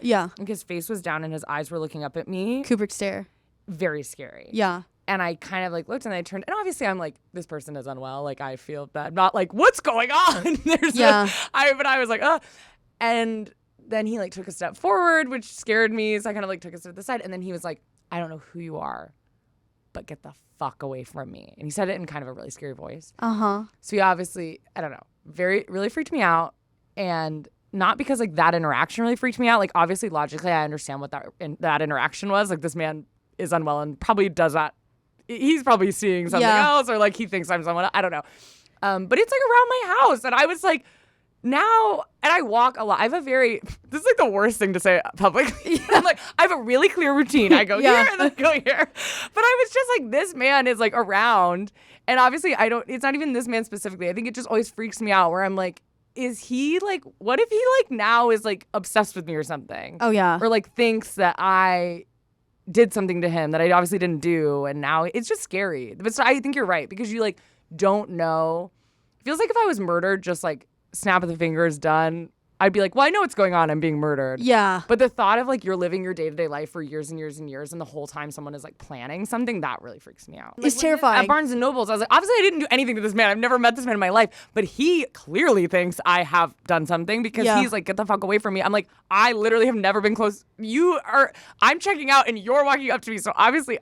Yeah. Like his face was down, and his eyes were looking up at me. Kubrick stare. Very scary. Yeah. And I kind of like looked, and I turned, and obviously I'm like, this person is unwell. Like I feel bad. I'm not like, what's going on? But I was like, and then he like took a step forward, which scared me. So I kind of like took a step to the side, and then he was like, I don't know who you are, but get the fuck away from me. And he said it in kind of a really scary voice. So he obviously, I don't know, really freaked me out. And not because like that interaction really freaked me out. Like obviously logically I understand what that interaction was. Like this man is unwell and probably does that. He's probably seeing something else, or like he thinks I'm someone else. I don't know. But it's like around my house. And I was like, now, and I walk a lot. I have this is like the worst thing to say publicly. I'm like, I have a really clear routine. I go here and then I go here. But I was just like, this man is like around. And obviously it's not even this man specifically. I think it just always freaks me out where I'm like, is he like, what if he like now is like obsessed with me or something? Oh yeah. Or like thinks that I did something to him that I obviously didn't do. And now it's just scary. But I think you're right because you like don't know. It feels like if I was murdered, just like snap of the fingers, done. I'd be like, well, I know what's going on. I'm being murdered. Yeah. But the thought of like you're living your day-to-day life for years and years and years, and the whole time someone is like planning something, that really freaks me out. It's terrifying. At Barnes & Noble's, I was like, obviously I didn't do anything to this man. I've never met this man in my life. But he clearly thinks I have done something because he's like, get the fuck away from me. I'm like, I literally have never been close. I'm checking out and you're walking up to me. So obviously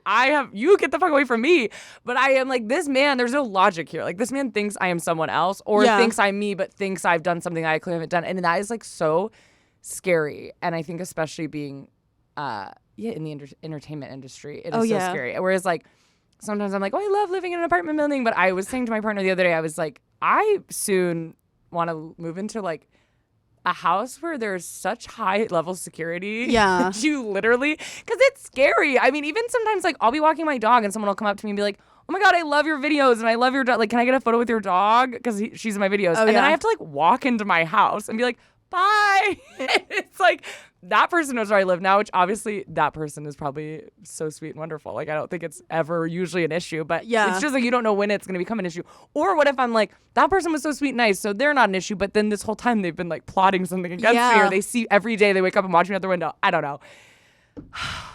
you get the fuck away from me. But I am like, this man, there's no logic here. Like this man thinks I am someone else or thinks I'm me, but thinks I've done something that I clearly haven't done. And that is like so scary. And I think especially being in the entertainment industry, it is so scary. Whereas like sometimes I'm like, oh, I love living in an apartment building. But I was saying to my partner the other day, I was like, I soon want to move into like a house where there's such high level security. Yeah. You literally, because it's scary. I mean, even sometimes like I'll be walking my dog and someone will come up to me and be like, oh my God, I love your videos and I love your dog. Like, can I get a photo with your dog? Because she's in my videos. And then I have to like walk into my house and be like, bye. It's like that person knows where I live now, which obviously that person is probably so sweet and wonderful. Like I don't think it's ever usually an issue, but it's just like you don't know when it's going to become an issue. Or what if I'm like, that person was so sweet and nice, so they're not an issue, but then this whole time they've been like plotting something against me, or they see every day they wake up and watch me out the window. I don't know.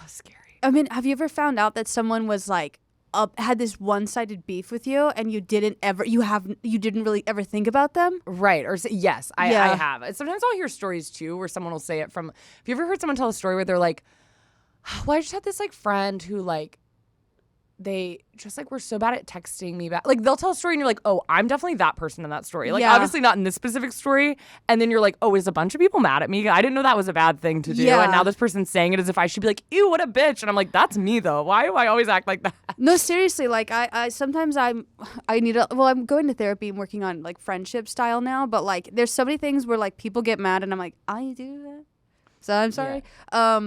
Scary. I mean, have you ever found out that someone was like had this one-sided beef with you and you didn't really ever think about them? Right. Or yes, I have. Sometimes I'll hear stories too where someone will say it from, have you ever heard someone tell a story where they're like, well, I just had this like friend who like, they just like were so bad at texting me back. Like they'll tell a story and you're like, oh, I'm definitely that person in that story. Like obviously not in this specific story. And then you're like, oh, is a bunch of people mad at me? I didn't know that was a bad thing to do. Yeah. And now this person's saying it as if I should be like, ew, what a bitch. And I'm like, that's me though. Why do I always act like that? No, seriously. Like I sometimes I'm going to therapy and working on like friendship style now. But like there's so many things where like people get mad and I'm like, I do that. So I'm sorry. Yeah.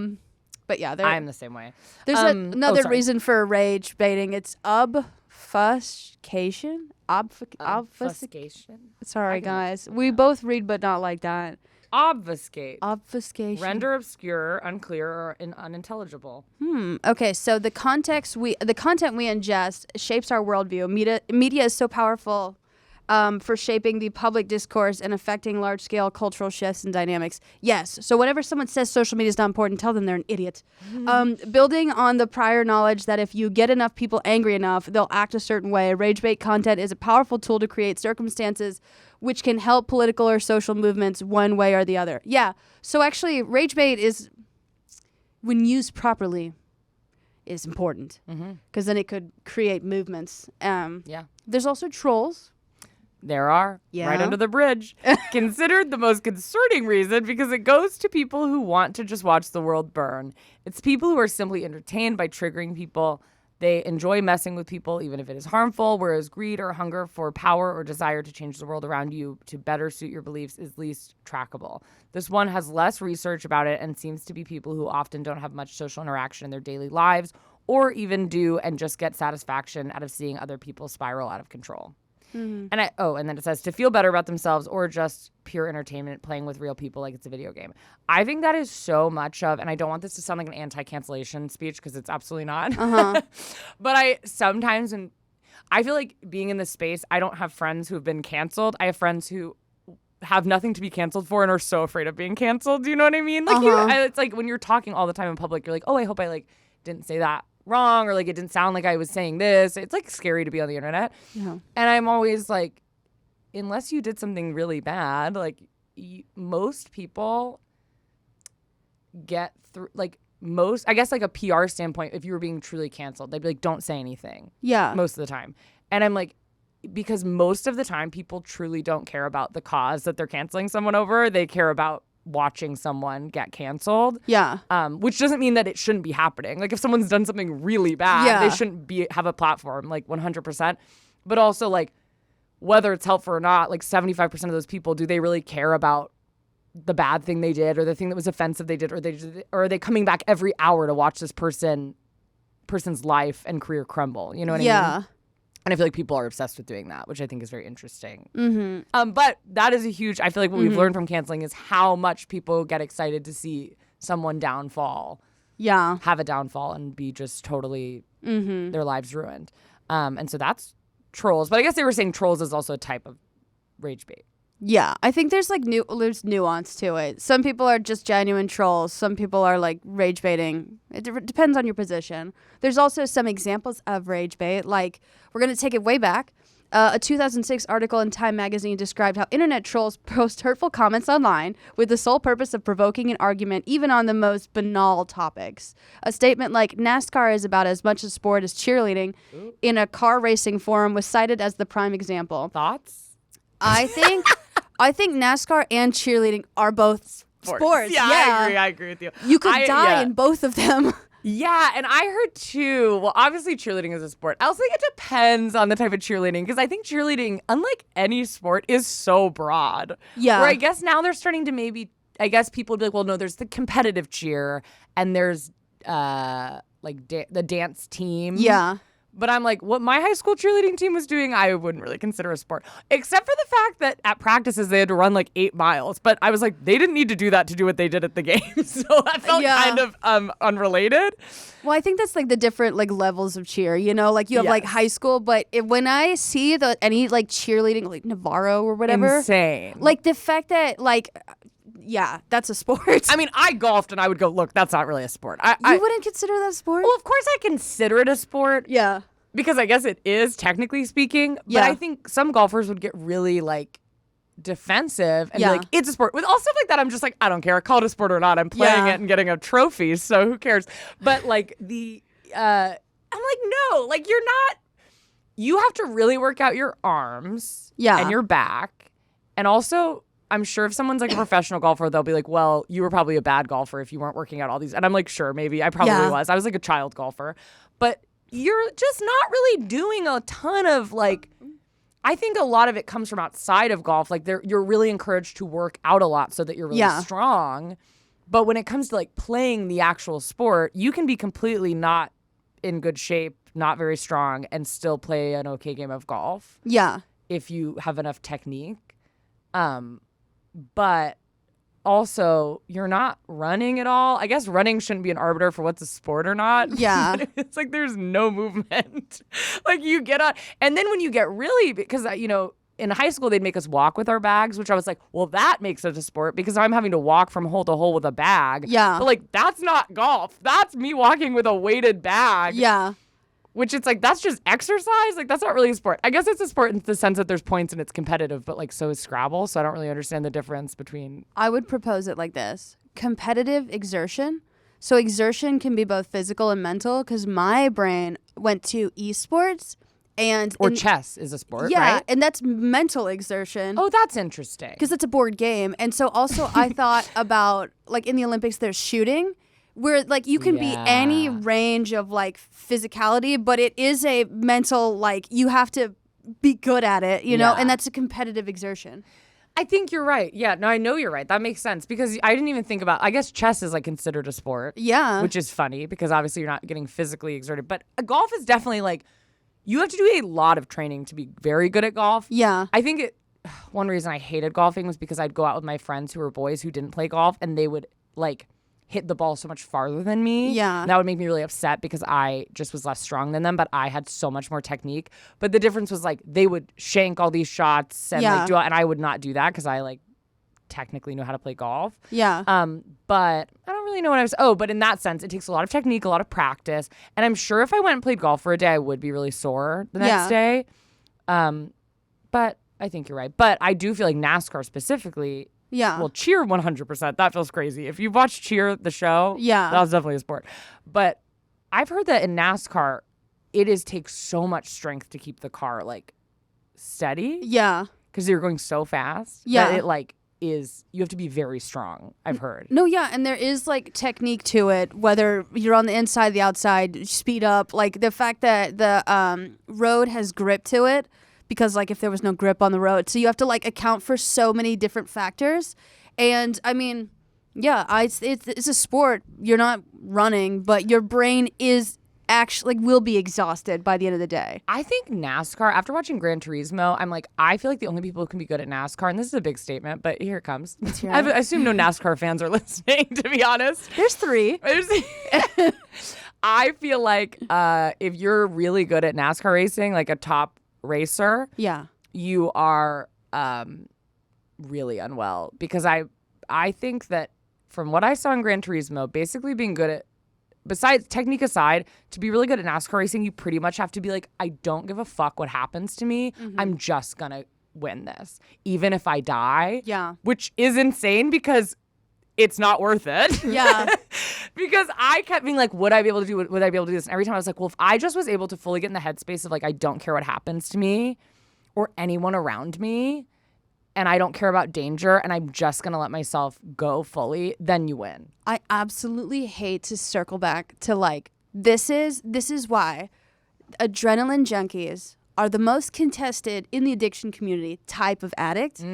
But yeah, I'm the same way. There's another reason for rage baiting. It's obfuscation. Obfuscation. Sorry, guys. We both read, but not like that. Obfuscate. Obfuscation. Render obscure, unclear, or unintelligible. Okay, so the content we ingest shapes our worldview. Media is so powerful for shaping the public discourse and affecting large-scale cultural shifts and dynamics. Yes. So whenever someone says social media is not important, tell them they're an idiot. Building on the prior knowledge that if you get enough people angry enough, they'll act a certain way. Rage bait content is a powerful tool to create circumstances which can help political or social movements one way or the other. Yeah. So actually, rage bait is, when used properly, is important because then it could create movements. There's also trolls. There are, right under the bridge. Considered the most concerning reason because it goes to people who want to just watch the world burn. It's people who are simply entertained by triggering people. They enjoy messing with people, even if it is harmful, whereas greed or hunger for power or desire to change the world around you to better suit your beliefs is least trackable. This one has less research about it and seems to be people who often don't have much social interaction in their daily lives or even do and just get satisfaction out of seeing other people spiral out of control. And then it says to feel better about themselves or just pure entertainment playing with real people like it's a video game. I think that is so much of, and I don't want this to sound like an anti-cancellation speech because it's absolutely not. But I sometimes, and I feel like being in this space, I don't have friends who have been canceled. I have friends who have nothing to be canceled for and are so afraid of being canceled. Do you know what I mean? Like it's like when you're talking all the time in public, you're like, oh, I hope I didn't say that wrong, or like it didn't sound like I was saying this. It's like scary to be on the internet. And I'm always like, unless you did something really bad, like most people get through, like I guess like a PR standpoint, if you were being truly canceled, they'd be like, don't say anything. Most of the time. And I'm like, because most of the time people truly don't care about the cause that they're canceling someone over. They care about watching someone get canceled. Which doesn't mean that it shouldn't be happening. Like if someone's done something really bad, they shouldn't have a platform, like 100%. But also like whether it's helpful or not, like 75% of those people, do they really care about the bad thing they did or the thing that was offensive they did, or are they coming back every hour to watch this person's life and career crumble? You know what I mean? And I feel like people are obsessed with doing that, which I think is very interesting. But that is a huge, I feel like what we've learned from canceling is how much people get excited to see someone downfall. Have a downfall and be just totally their lives ruined. And so that's trolls. But I guess they were saying trolls is also a type of rage bait. I think there's like there's nuance to it. Some people are just genuine trolls. Some people are like rage baiting. It depends on your position. There's also some examples of rage bait. Like we're going to take it way back. A 2006 article in Time magazine described how internet trolls post hurtful comments online with the sole purpose of provoking an argument even on the most banal topics. A statement like NASCAR is about as much a sport as cheerleading in a car racing forum was cited as the prime example. Thoughts? I think NASCAR and cheerleading are both sports. I agree with you. You could die in both of them. And I heard too, well, obviously cheerleading is a sport. I also think it depends on the type of cheerleading because I think cheerleading, unlike any sport, is so broad. Where I guess now they're starting to maybe, I guess people would be like, well, no, there's the competitive cheer and there's the dance team. But I'm like, what my high school cheerleading team was doing, I wouldn't really consider a sport. Except for the fact that at practices, they had to run like 8 miles. But I was like, they didn't need to do that to do what they did at the games. So that felt kind of unrelated. Well, I think that's like the different like levels of cheer, you know? Like you have like high school, but when I see any like cheerleading, like Navarro or whatever. Insane. Like the fact that like... that's a sport. I mean, I golfed and I would go, look, that's not really a sport. You wouldn't consider that a sport? Well, of course I consider it a sport. Because I guess it is, technically speaking. But I think some golfers would get really, like, defensive and be like, it's a sport. With all stuff like that, I'm just like, I don't care. Call it a sport or not. I'm playing it and getting a trophy, so who cares? But, like, I'm like, no. Like, you have to really work out your arms and your back. And also... I'm sure if someone's like a professional golfer, they'll be like, well, you were probably a bad golfer if you weren't working out all these. And I'm like, sure, maybe. I probably was. I was like a child golfer. But you're just not really doing a ton of like, I think a lot of it comes from outside of golf. Like you're really encouraged to work out a lot so that you're really strong. But when it comes to like playing the actual sport, you can be completely not in good shape, not very strong, and still play an okay game of golf. If you have enough technique. But also, you're not running at all. I guess running shouldn't be an arbiter for what's a sport or not. It's like there's no movement. Like you get on. And then when you get really, because, in high school, they'd make us walk with our bags, which I was like, well, that makes it a sport because I'm having to walk from hole to hole with a bag. Yeah. But like, that's not golf. That's me walking with a weighted bag. Yeah. Which it's like, that's just exercise. Like, that's not really a sport. I guess it's a sport in the sense that there's points and it's competitive, but like, so is Scrabble. So I don't really understand the difference between. I would propose it like this. Competitive exertion. So exertion can be both physical and mental because my brain went to esports. Or chess is a sport, yeah, right? and that's mental exertion. Oh, that's interesting. Because it's a board game. And so also I thought about, like, in the Olympics, there's shooting, where, like, you can be any range of, like, physicality, but it is a mental, like, you have to be good at it, you know? And that's a competitive exertion. I think you're right. Yeah, no, I know you're right. That makes sense because I didn't even think about, I guess chess is, like, considered a sport. Yeah. Which is funny because obviously you're not getting physically exerted. But golf is definitely, like, you have to do a lot of training to be very good at golf. Yeah. I think one reason I hated golfing was because I'd go out with my friends who were boys who didn't play golf and they would like hit the ball so much farther than me. Yeah. And that would make me really upset because I just was less strong than them, but I had so much more technique. But the difference was like they would shank all these shots and like do and I would not do that because I like technically know how to play golf. Yeah. But I don't really know what I was. But in that sense, it takes a lot of technique, a lot of practice. And I'm sure if I went and played golf for a day, I would be really sore the next day. But I think you're right. But I do feel like NASCAR specifically. Yeah. Well, cheer 100%. That feels crazy. If you've watched Cheer, the show, that was definitely a sport. But I've heard that in NASCAR, takes so much strength to keep the car like steady. Yeah. Because you're going so fast. Yeah. That it like you have to be very strong, I've heard. No, yeah, and there is like technique to it, whether you're on the inside, the outside, speed up, like the fact that the road has grip to it, because like if there was no grip on the road, so you have to like account for so many different factors. And I mean, yeah, it's a sport. You're not running, but your brain is actually like will be exhausted by the end of the day. I think NASCAR, after watching Gran Turismo, I'm like, I feel like the only people who can be good at NASCAR, and this is a big statement, but here it comes. I assume no NASCAR fans are listening, to be honest. There's 3. I feel like if you're really good at NASCAR racing, like a top racer, you are really unwell. Because I think that from what I saw in Gran Turismo, basically being good at, besides technique aside, to be really good at NASCAR racing, you pretty much have to be like, I don't give a fuck what happens to me. I'm just gonna win this, even if I die. Yeah. Which is insane because it's not worth it. Yeah. Because I kept being like, would I be able to do it? Would I be able to do this? And every time I was like, well, if I just was able to fully get in the headspace of like, I don't care what happens to me or anyone around me, and I don't care about danger, and I'm just going to let myself go fully, then you win. I absolutely hate to circle back to like, this is why adrenaline junkies are the most contested in the addiction community type of addict,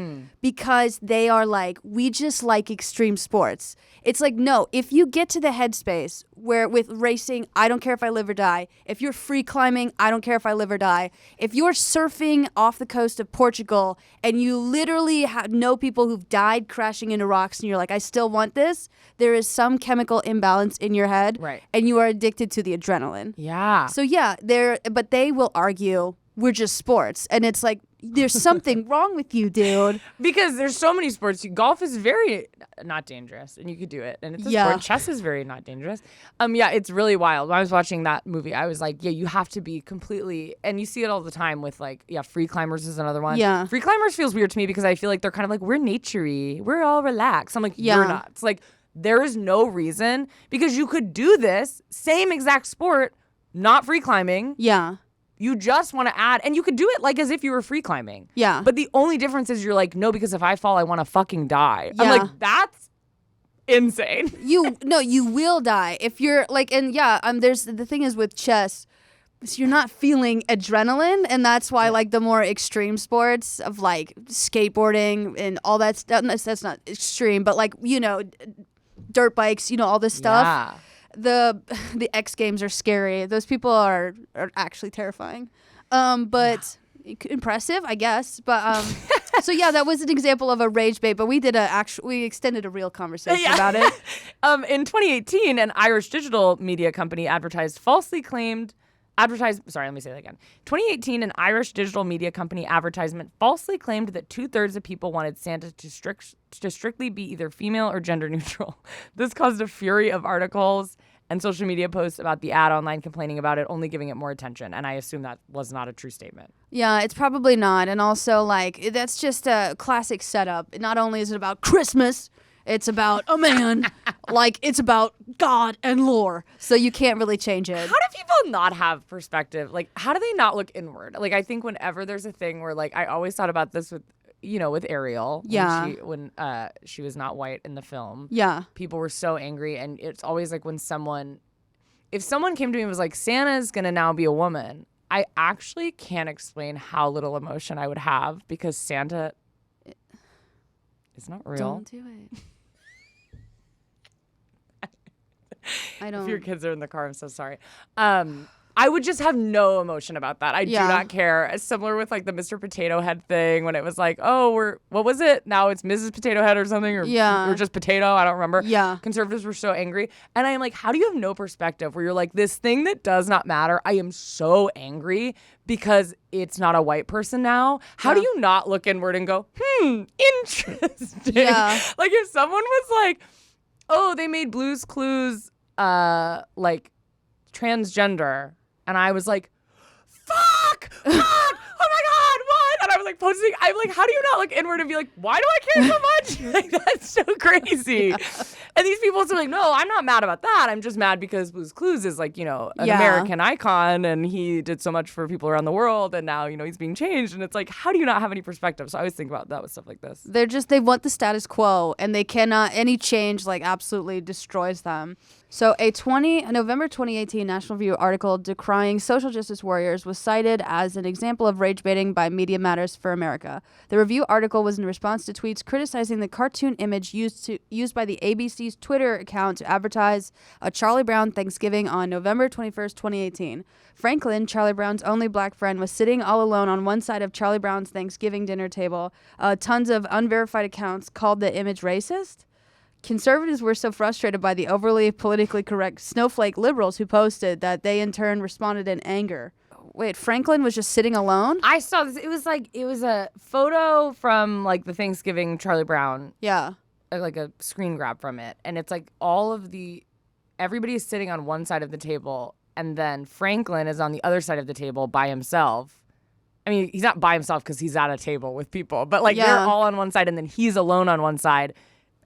because they are like, we just like extreme sports. It's like, no, if you get to the headspace where with racing, I don't care if I live or die. If you're free climbing, I don't care if I live or die. If you're surfing off the coast of Portugal and you literally know people who've died crashing into rocks and you're like, I still want this, there is some chemical imbalance in your head, right? And you are addicted to the adrenaline. Yeah. So yeah, but they will argue, we're just sports. And it's like, there's something wrong with you, dude. Because there's so many sports. Golf is very not dangerous, and you could do it. And it's a sport. Chess is very not dangerous. Yeah, it's really wild. When I was watching that movie, I was like, yeah, you have to be completely, and you see it all the time with like, free climbers is another one. Yeah. Free climbers feels weird to me because I feel like they're kind of like, we're nature-y. We're all relaxed. I'm like, you're not. It's like, there is no reason, because you could do this same exact sport, not free climbing. Yeah. You just want to add, and you could do it like as if you were free climbing. Yeah. But the only difference is you're like, no, because if I fall, I want to fucking die. Yeah. I'm like, that's insane. You will die if you're like, and there's the thing is with chess, so you're not feeling adrenaline, and that's why like the more extreme sports of like skateboarding and all that stuff, that's not extreme, but like, dirt bikes, all this stuff. Yeah. The X Games are scary. Those people are actually terrifying. But impressive, I guess. But so yeah, that was an example of a rage bait, but we extended a real conversation about it. In 2018, an Irish digital media company advertised falsely claimed Sorry, let me say that again. 2018, an Irish digital media company advertisement falsely claimed that 2/3 of people wanted Santa to strictly be either female or gender neutral. This caused a fury of articles and social media posts about the ad online complaining about it, only giving it more attention. And I assume that was not a true statement. Yeah, it's probably not. And also, like, that's just a classic setup. Not only is it about Christmas, it's about a man. Like, it's about God and lore. So you can't really change it. How do people not have perspective? Like, how do they not look inward? Like, I think whenever there's a thing where, like, I always thought about this with, with Ariel. Yeah. When she was not white in the film. Yeah. People were so angry. And it's always like when if someone came to me and was like, Santa's going to now be a woman, I actually can't explain how little emotion I would have because Santa is not real. Don't do it. I don't. If your kids are in the car, I'm so sorry. I would just have no emotion about that. I do not care. It's similar with like the Mr. Potato Head thing when it was like, oh, what was it? Now it's Mrs. Potato Head or something, or just potato. I don't remember. Yeah. Conservatives were so angry. And I am like, how do you have no perspective where you're like, this thing that does not matter, I am so angry because it's not a white person now. How do you not look inward and go, interesting. Yeah. Like if someone was like, oh, they made Blue's Clues like transgender. And I was like, fuck, oh my God, what? And I was like posting, I'm like, how do you not look inward and be like, why do I care so much? Like, that's so crazy. Yeah. And these people are like, no, I'm not mad about that. I'm just mad because Blue's Clues is like, an American icon and he did so much for people around the world and now, he's being changed. And it's like, how do you not have any perspective? So I always think about that with stuff like this. They want the status quo and they cannot, any change like absolutely destroys them. So a November 2018 National Review article decrying social justice warriors was cited as an example of rage baiting by Media Matters for America. The review article was in response to tweets criticizing the cartoon image used by the ABC's Twitter account to advertise a Charlie Brown Thanksgiving on November 21st, 2018. Franklin, Charlie Brown's only black friend, was sitting all alone on one side of Charlie Brown's Thanksgiving dinner table. Tons of unverified accounts called the image racist. Conservatives were so frustrated by the overly politically correct snowflake liberals who posted that they in turn responded in anger. Wait, Franklin was just sitting alone? I saw this. It was a photo from like the Thanksgiving Charlie Brown. Yeah. Like a screen grab from it. And it's like everybody is sitting on one side of the table and then Franklin is on the other side of the table by himself. I mean, he's not by himself because he's at a table with people, but like they're all on one side and then he's alone on one side.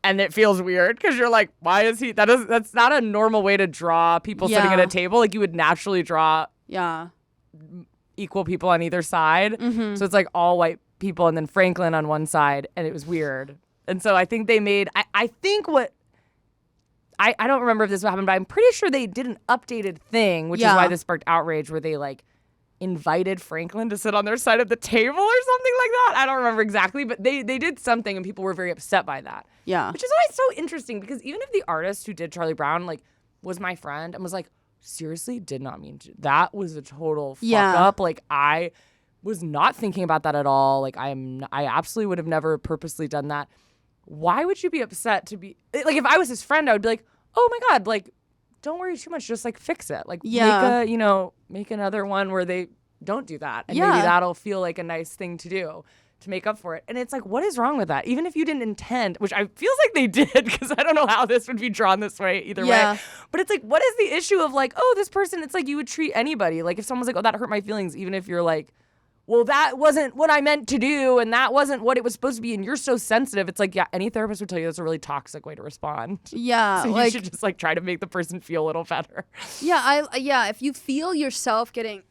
And it feels weird because you're like, why is he? That's not a normal way to draw people sitting at a table. Like you would naturally draw equal people on either side. Mm-hmm. So it's like all white people and then Franklin on one side. And it was weird. And so I think they made, I think what, I don't remember if this happened, but I'm pretty sure they did an updated thing, which is why this sparked outrage, where they like invited Franklin to sit on their side of the table or something like that. I don't remember exactly, but they did something and people were very upset by that. Yeah. Which is always so interesting because even if the artist who did Charlie Brown like was my friend and was like, seriously, did not mean to. That was a total fuck up. Like I was not thinking about that at all. Like I absolutely would have never purposely done that. Why would you be upset to be like if I was his friend, I would be like, oh my God, like don't worry too much, just like fix it. Like make another one where they don't do that. And maybe that'll feel like a nice thing to do to make up for it. And it's like, what is wrong with that? Even if you didn't intend, which I feels like they did, because I don't know how this would be drawn this way either way. But it's like, what is the issue of like, oh, this person, it's like you would treat anybody. Like if someone's like, oh, that hurt my feelings, even if you're like, well, that wasn't what I meant to do and that wasn't what it was supposed to be and you're so sensitive. It's like, any therapist would tell you that's a really toxic way to respond. Yeah. So you should just like try to make the person feel a little better. Yeah, if you feel yourself getting,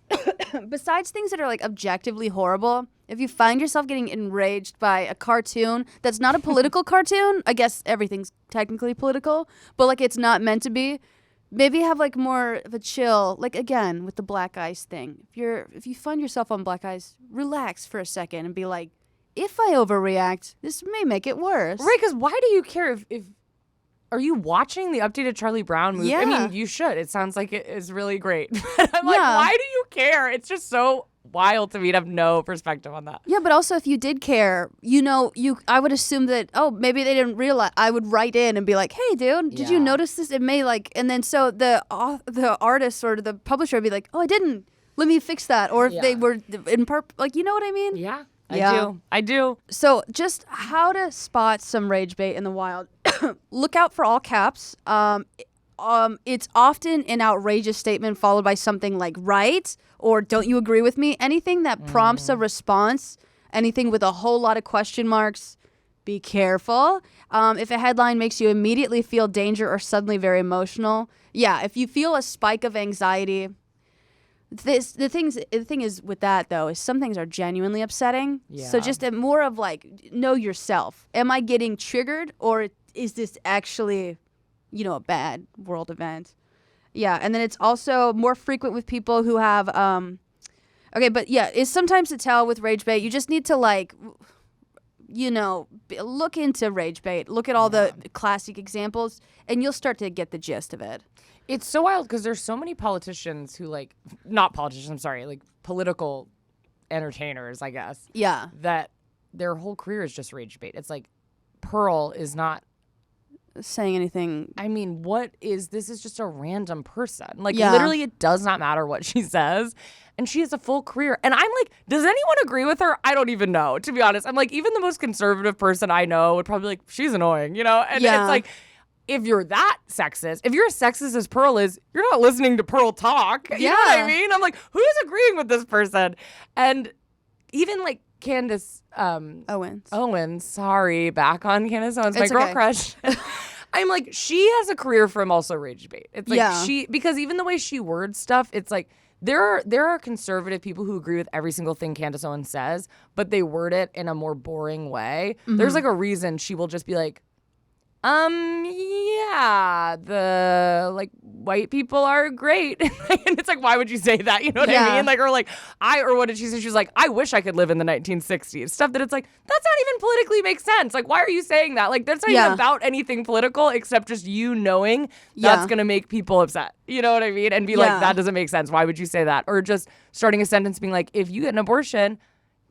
besides things that are like objectively horrible, if you find yourself getting enraged by a cartoon that's not a political cartoon, I guess everything's technically political, but like it's not meant to be, maybe have like more of a chill, like again with the black ice thing. If you find yourself on black ice, relax for a second and be like, if I overreact, this may make it worse. Right, because why do you care if are you watching the updated Charlie Brown movie? Yeah. I mean, you should. It sounds like it is really great. I'm like, why do you care? It's just so wild to me to have no perspective on that. Yeah, but also if you did care, I would assume that, maybe they didn't realize. I would write in and be like, hey, dude, did you notice this? It may and then so the artist or the publisher would be like, oh, I didn't. Let me fix that. Or if they were in you know what I mean? Yeah, I do. So just how to spot some rage bait in the wild. Look out for all caps. It's often an outrageous statement followed by something like right or don't you agree with me? Anything that prompts a response, anything with a whole lot of question marks, be careful. If a headline makes you immediately feel danger or suddenly very emotional, if you feel a spike of anxiety, the thing is with that though is some things are genuinely upsetting. Yeah. So just more of know yourself. Am I getting triggered or is this actually, a bad world event? Yeah, and then it's also more frequent with people who have it's sometimes to tell with rage bait. You just need to look into rage bait. Look at all the classic examples and you'll start to get the gist of it. It's so wild because there's so many politicians who not politicians, I'm sorry, political entertainers, I guess. Yeah. That their whole career is just rage bait. It's Pearl is not saying anything. I mean, this is just a random person. Literally it does not matter what she says. And she has a full career. And I'm does anyone agree with her? I don't even know, to be honest. I'm even the most conservative person I know would probably be she's annoying, And it's if you're that sexist, if you're as sexist as Pearl is, you're not listening to Pearl talk. You know what I mean? I'm who's agreeing with this person? And even Candace Owens, sorry, back on Candace Owens, my girl crush. I'm she has a career from also rage bait. It's because even the way she words stuff, it's there are conservative people who agree with every single thing Candace Owens says, but they word it in a more boring way. Mm-hmm. There's a reason she will just be the white people are great. And it's why would you say that? You know what I mean? Or what did she say? She was I wish I could live in the 1960s. Stuff that it's that's not even politically makes sense. Why are you saying that? That's not even about anything political except just you knowing that's going to make people upset. You know what I mean? And be that doesn't make sense. Why would you say that? Or just starting a sentence being if you get an abortion,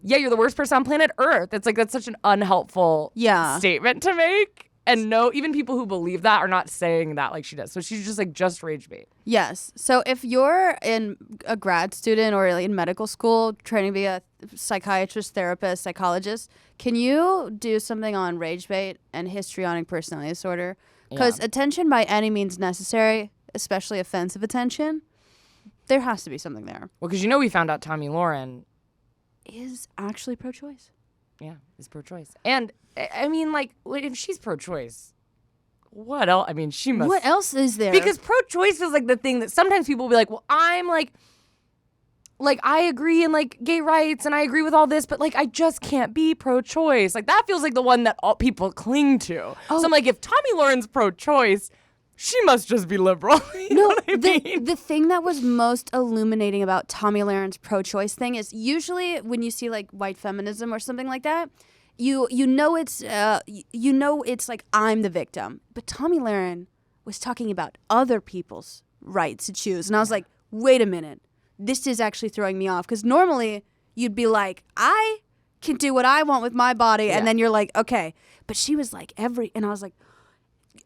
you're the worst person on planet Earth. It's that's such an unhelpful statement to make. And no, even people who believe that are not saying that like she does. So she's just just rage bait. Yes. So if you're a grad student or in medical school training to be a psychiatrist, therapist, psychologist, can you do something on rage bait and histrionic personality disorder? Because attention by any means necessary, especially offensive attention, there has to be something there. Well, because we found out Tomi Lahren is actually pro-choice. Yeah, is pro-choice. And I mean, if she's pro-choice, what else? I mean, she must. What else is there? Because pro-choice is the thing that sometimes people will be well, I'm I agree in gay rights and I agree with all this, but I just can't be pro-choice. That feels the one that all people cling to. Oh. So I'm if Tomi Lahren's pro-choice, she must just be liberal. The thing that was most illuminating about Tomi Lahren's pro-choice thing is usually when you see white feminism or something like that, you know it's I'm the victim. But Tomi Lahren was talking about other people's rights to choose, and I was wait a minute, this is actually throwing me off because normally you'd be I can do what I want with my body, and then you're okay. But she was and I was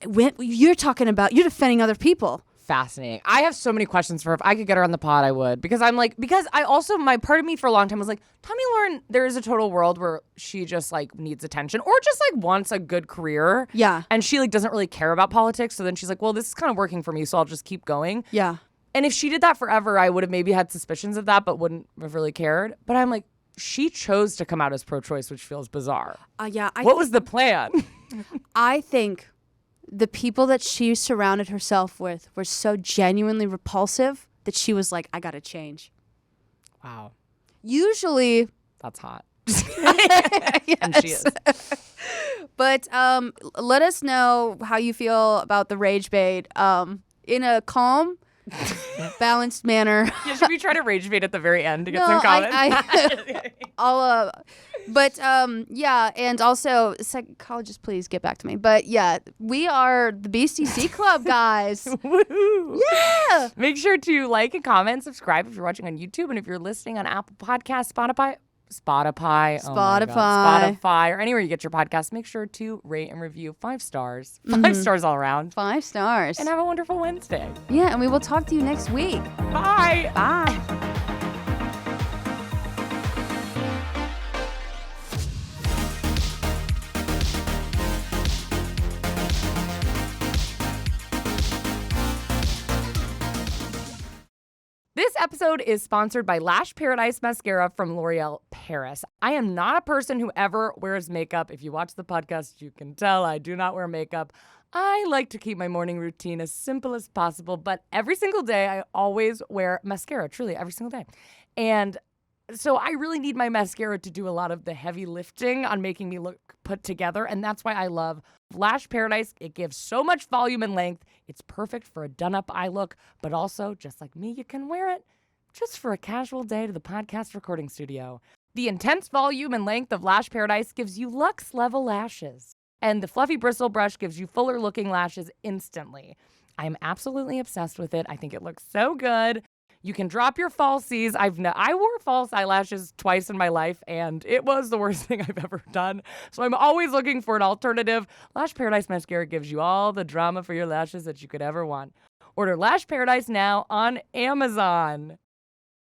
when you're defending other people. Fascinating. I have so many questions for her. If I could get her on the pod, I would. Because I'm because I also, my part of me for a long time was Tomi Lahren, there is a total world where she just needs attention or just wants a good career. Yeah. And she doesn't really care about politics. So then she's well, this is kind of working for me, so I'll just keep going. Yeah. And if she did that forever, I would have maybe had suspicions of that, but wouldn't have really cared. But I'm she chose to come out as pro-choice, which feels bizarre. What was the plan? I think the people that she surrounded herself with were so genuinely repulsive that she was I gotta change. Wow. Usually. That's hot. Yes. And she is. But let us know how you feel about the rage bait in a calm, balanced manner. Yeah, should we try to rage bait at the very end to get some comments? I'll But yeah, and also psychologists, please get back to me. But yeah, we are the BCC Club, guys. Woohoo. Yeah. Make sure to like and comment, subscribe if you're watching on YouTube, and if you're listening on Apple Podcasts, Spotify, oh my God, Spotify, or anywhere you get your podcasts, make sure to rate and review 5 stars. 5 stars all around. 5 stars. And have a wonderful Wednesday. Yeah, and we will talk to you next week. Bye. Bye. This episode is sponsored by Lash Paradise Mascara from L'Oreal Paris. I am not a person who ever wears makeup. If you watch the podcast, you can tell I do not wear makeup. I like to keep my morning routine as simple as possible, but every single day I always wear mascara, truly every single day. And so I really need my mascara to do a lot of the heavy lifting on making me look put together, and that's why I love Lash Paradise. It gives so much volume and length. It's perfect for a done-up eye look, but also, just like me, you can wear it just for a casual day to the podcast recording studio. The intense volume and length of Lash Paradise gives you luxe-level lashes, and the fluffy bristle brush gives you fuller-looking lashes instantly. I am absolutely obsessed with it. I think it looks so good. You can drop your falsies. I wore false eyelashes twice in my life, and it was the worst thing I've ever done. So I'm always looking for an alternative. Lash Paradise Mascara gives you all the drama for your lashes that you could ever want. Order Lash Paradise now on Amazon.